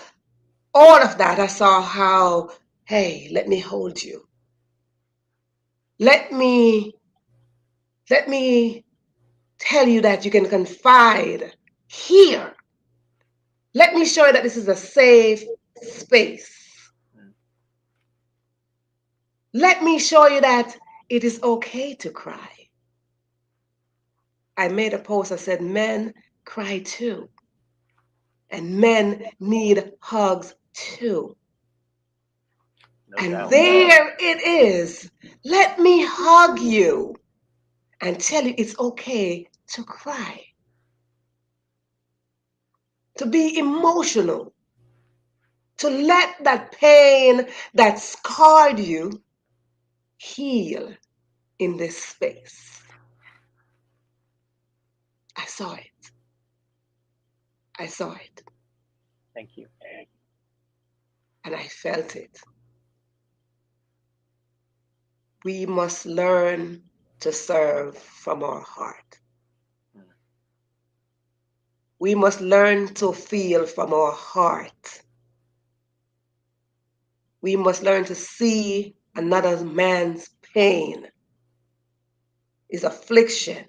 all of that. I saw how, hey, let me hold you. Let me, let me tell you that you can confide here. Let me show you that this is a safe space. Mm. Let me show you that it is okay to cry. I made a post that said men cry too, and men need hugs too. No And doubt. there it is. Let me hug you and tell you it's okay to cry, to be emotional, to let that pain that scarred you heal in this space. I saw it. I saw it. Thank you. And I felt it. We must learn to serve from our heart. Mm. We must learn to feel from our heart. We must learn to see another man's pain, his affliction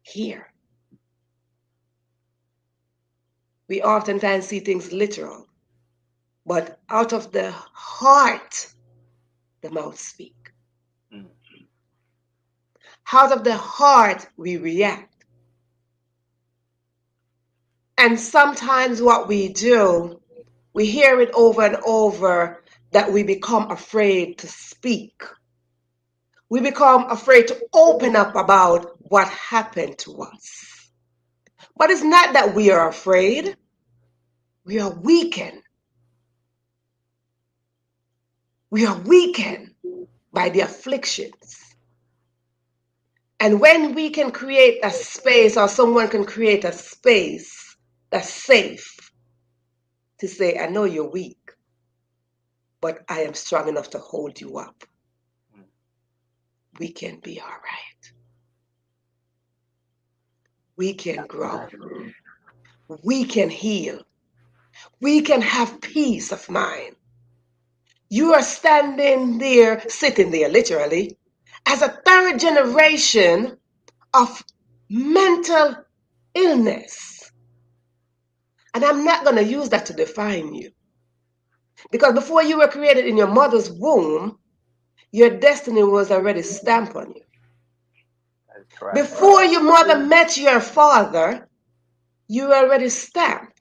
here. We oftentimes see things literal, but out of the heart, the mouth speaks. Mm. Out of the heart, we react. And sometimes what we do, we hear it over and over that we become afraid to speak. We become afraid to open up about what happened to us. But it's not that we are afraid, we are weakened. We are weakened by the afflictions. And when we can create a space, or someone can create a space that's safe to say, I know you're weak, but I am strong enough to hold you up. Mm. We can be all right. We can grow. We can heal. We can have peace of mind. You are standing there, sitting there literally, as a third generation of mental illness. And I'm not going to use that to define you. Because before you were created in your mother's womb, your destiny was already stamped on you. That is correct. Before your mother met your father, you were already stamped.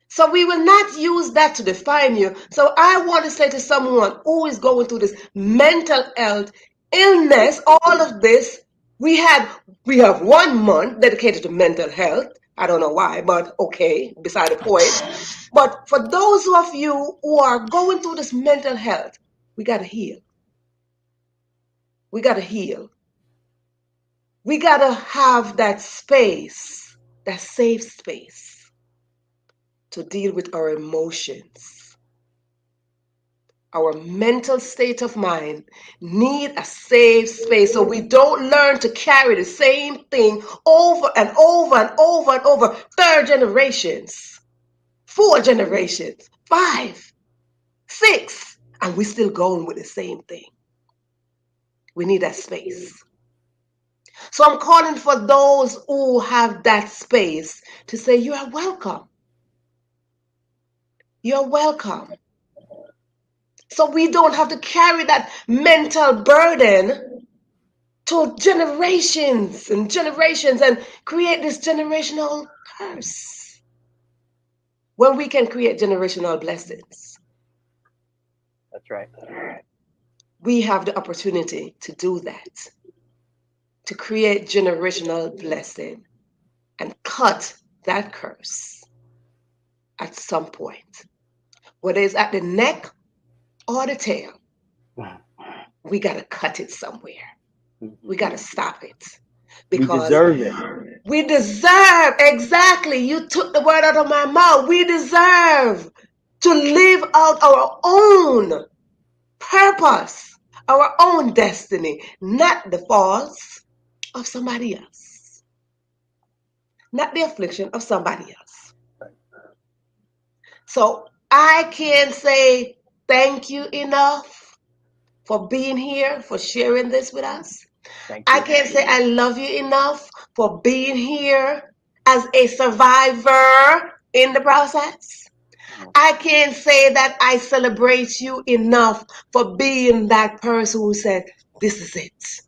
So we will not use that to define you. So I want to say to someone who is going through this mental health illness, all of this, we have 1 month dedicated to mental health. I don't know why, but okay, beside the point. But for those of you who are going through this mental health, we got to heal. We got to heal. We got to have that space, that safe space to deal with our emotions. Our mental state of mind need a safe space so we don't learn to carry the same thing over and over and over and over. 3rd generations, 4 generations, 5, 6, and we're still going with the same thing. We need that space. So I'm calling for those who have that space to say, you are welcome. You're welcome. So we don't have to carry that mental burden to generations and generations and create this generational curse when we can create generational blessings. That's right. We have the opportunity to do that, to create generational blessing and cut that curse at some point, whether it's at the neck or the tail. We got to cut it somewhere. We got to stop it We because deserve it. we deserve, exactly. You took the word out of my mouth. We deserve to live out our own purpose, our own destiny, not the faults of somebody else, not the affliction of somebody else. So I can't say thank you enough for being here, for sharing this with us. Thank I you. can't say I love you enough for being here as a survivor in the process. Mm. I can't say that I celebrate you enough for being that person who said, this is it.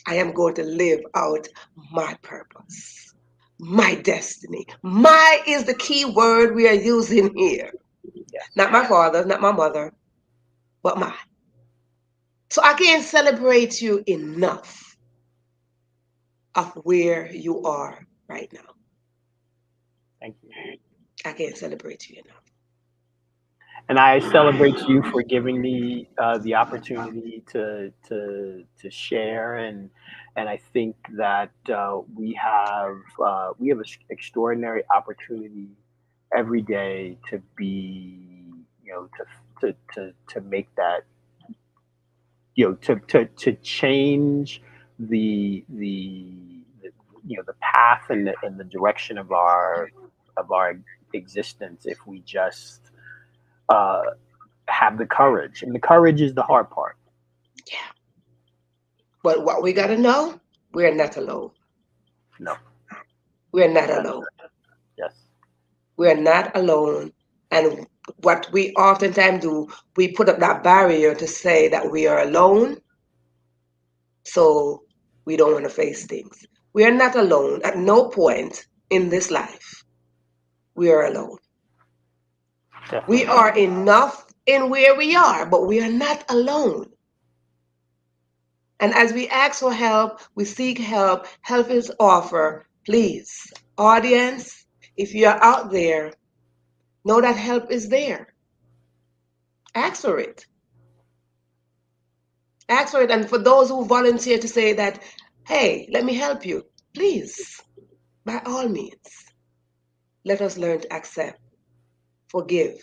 I am going to live out my purpose, my destiny. My is the key word we are using here. Yes. Not my father, not my mother, but my. So I can't celebrate you enough of where you are right now. Thank you. I can't celebrate you enough. And I celebrate you for giving me the opportunity to share, and I think that we have an extraordinary opportunity every day to be, to make that, to change the the path and the direction of our existence if we just uh, have the courage, and the courage is the hard part. Yeah. But what we got to know, we're not alone. No. We're not Yes. alone. Yes. We're not alone. And what we oftentimes do, we put up that barrier to say that we are alone, so we don't want to face things. We are not alone. At no point in this life, we are alone. We Definitely. are enough in where we are, but we are not alone. And as we ask for help, we seek help, help is offered. Please, audience, if you are out there, know that help is there. Ask for it. Ask for it. And for those who volunteer to say that, hey, let me help you, please, by all means, let us learn to accept, forgive,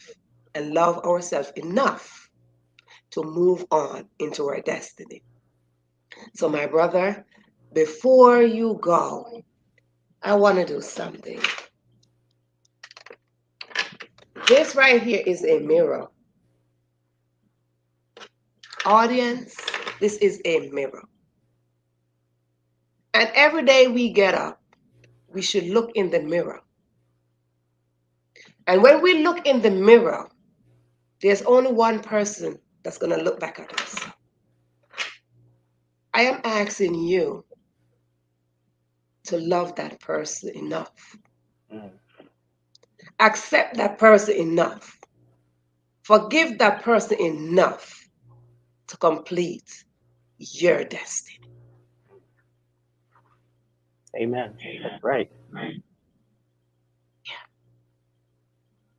and love ourselves enough to move on into our destiny. So, my brother, before you go, I want to do something. This right here is a mirror. Audience, this is a mirror. And every day we get up, we should look in the mirror. And when we look in the mirror, there's only one person that's going to look back at us. I am asking you to love that person enough, Mm. accept that person enough, forgive that person enough to complete your destiny. Amen. That's right.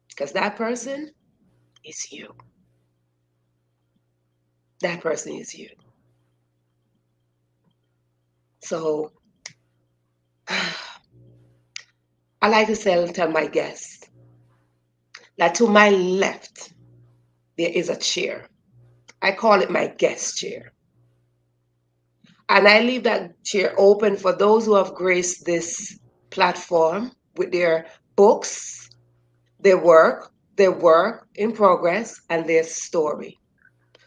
Because that person is you. That person is you. So I like to tell my guests that to my left, there is a chair. I call it my guest chair. And I leave that chair open for those who have graced this platform with their books, their work in progress, and their story.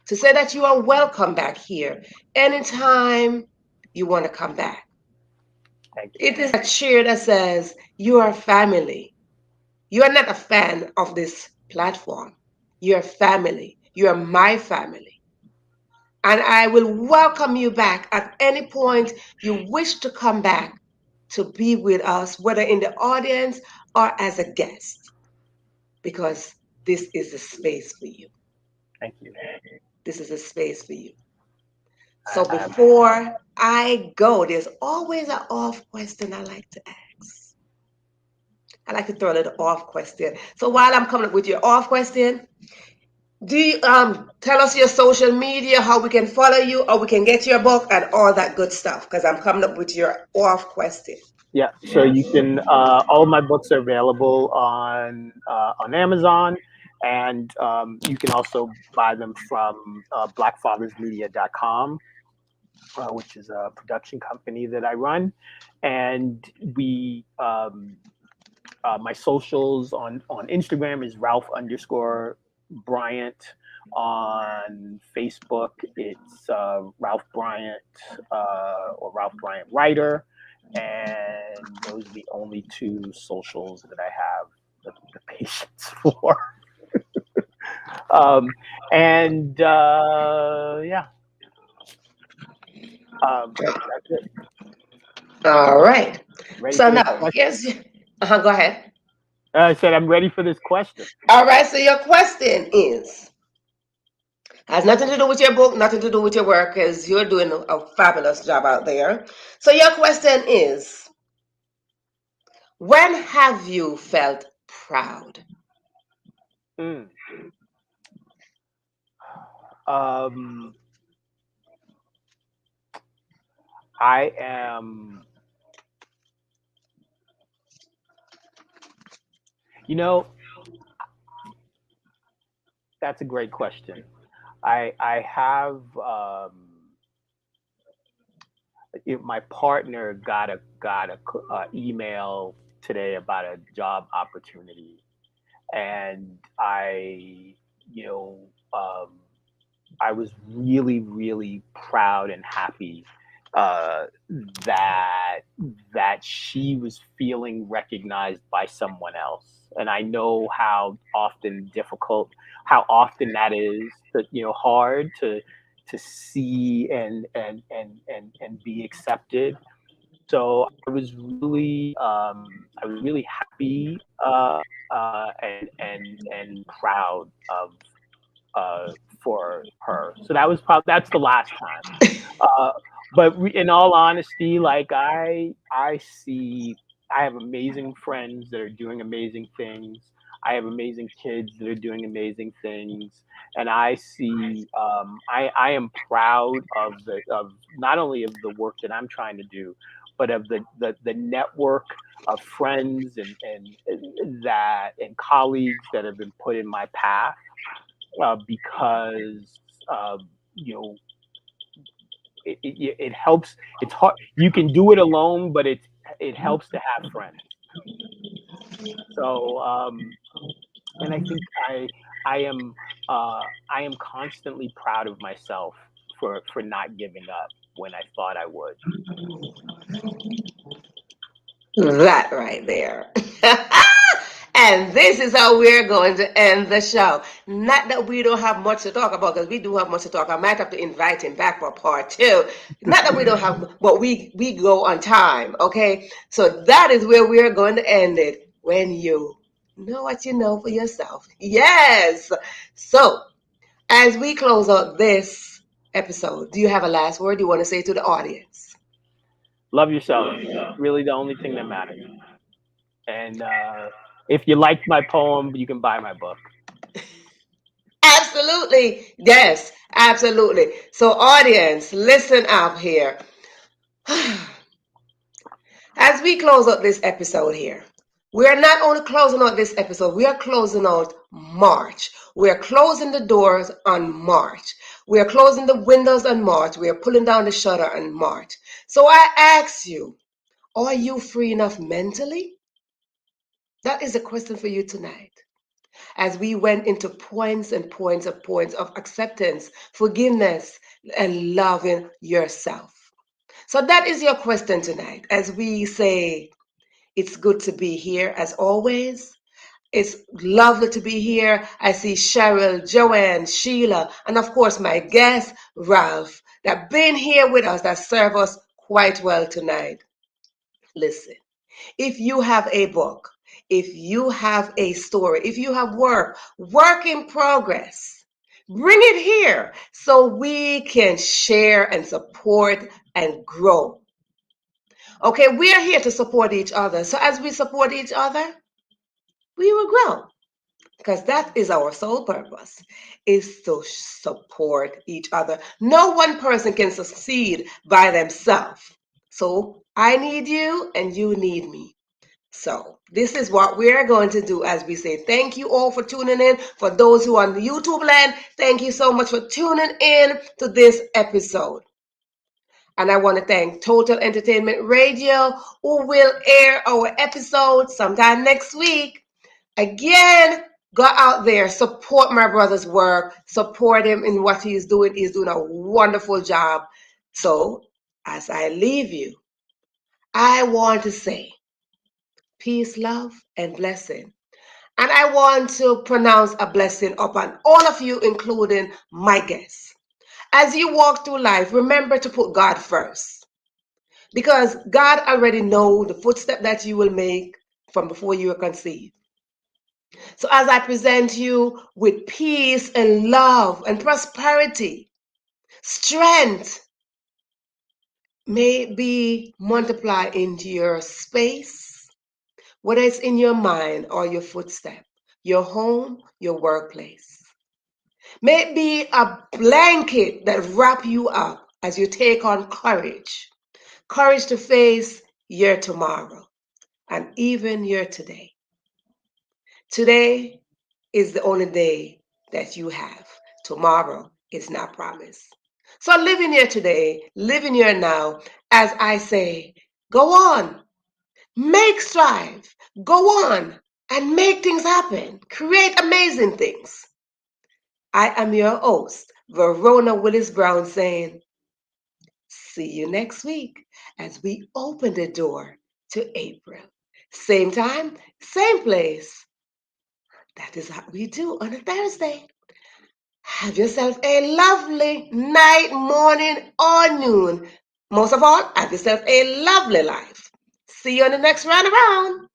To say that you are welcome back here anytime you want to come back. Thank you. It is a chair that says you are family. You are not a fan of this platform. You are family. You are my family. And I will welcome you back at any point you wish to come back to be with us, whether in the audience or as a guest, because this is a space for you. Thank you. This is a space for you. So I before I go, there's always an off question I like to ask. I like to throw a little off question. So while I'm coming up with your off question, do you tell us your social media, how we can follow you, or we can get your book and all that good stuff? Because I'm coming up with your off question. Yeah, so you can. All of my books are available on Amazon, And you can also buy them from blackfathersmedia.com, which is a production company that I run. And my socials on Instagram is Ralph underscore Bryant. On Facebook, it's Ralph Bryant or Ralph Bryant Writer. And those are the only two socials that I have the patience for. um, and yeah, that's it. All right. Ready So for this now, question? here's, go ahead. I said I'm ready for this question. All right. So your question is, has nothing to do with your book, nothing to do with your work, because you're doing a fabulous job out there. So your question is, when have you felt proud? Mm. Um, I am, you know, that's a great question. I have my partner got a email today about a job opportunity, and you know, um, I was really, really proud and happy uh, that she was feeling recognized by someone else. And I know how often that is, hard to see and be accepted. So I was really happy and proud of for her. So that's the last time. Uh, but in all honesty, like I have amazing friends that are doing amazing things. I have amazing kids that are doing amazing things, and I am proud of not only of the work that I'm trying to do, but of the network of friends and colleagues that have been put in my path, because uh, you know it helps. It's hard. You can do it alone, but it helps to have friends. So and I think I am I am constantly proud of myself for not giving up when I thought I would. That right there. And this is how we're going to end the show. Not that we don't have much to talk about, because we do have much to talk. I might have to invite him back for part two. Not that we don't have, but we go on time. Okay, so that is where we're going to end it. When you know what you know for yourself. Yes. So as we close out this episode, do you have a last word you want to say to the audience? Love yourself. It's really the only thing that matters. And if you liked my poem, you can buy my book. Absolutely. Yes, absolutely. So, audience, listen up here. As we close out this episode here, we are not only closing out this episode, we are closing out March. We are closing the doors on March. We are closing the windows on March. We are pulling down the shutter on March. So I ask you, are you free enough mentally? That is a question for you tonight. As we went into points of acceptance, forgiveness, and loving yourself. So that is your question tonight. As we say, it's good to be here as always. It's lovely to be here. I see Cheryl, Joanne, Sheila, and of course my guest, Ralph, that been here with us, that serve us quite well tonight. Listen. If you have a book, if you have a story, if you have work in progress, bring it here so we can share and support and grow. Okay, we are here to support each other. So as we support each other, we will grow, because that is our sole purpose, is to support each other. No one person can succeed by themselves. So I need you and you need me. So this is what we're going to do as we say thank you all for tuning in. For those who are on the YouTube land, thank you so much for tuning in to this episode. And I want to thank Total Entertainment Radio, who will air our episode sometime next week. Again, go out there, support my brother's work, support him in what he's doing. He's doing a wonderful job. So, as I leave you, I want to say peace, love, and blessing. And I want to pronounce a blessing upon all of you, including my guests. As you walk through life, remember to put God first, because God already knows the footstep that you will make from before you were conceived. So as I present you with peace and love and prosperity, strength may be multiplied into your space, whether it's in your mind or your footstep, your home, your workplace. May it be a blanket that wrap you up as you take on courage. Courage to face your tomorrow and even your today. Today is the only day that you have. Tomorrow is not promised. So live in your today, live in your now. As I say, go on, make strive, go on and make things happen. Create amazing things. I am your host, Verona Willis-Brown, saying, see you next week as we open the door to April. Same time, same place. That is what we do on a Thursday. Have yourself a lovely night, morning, or noon. Most of all, have yourself a lovely life. See you on the next round around.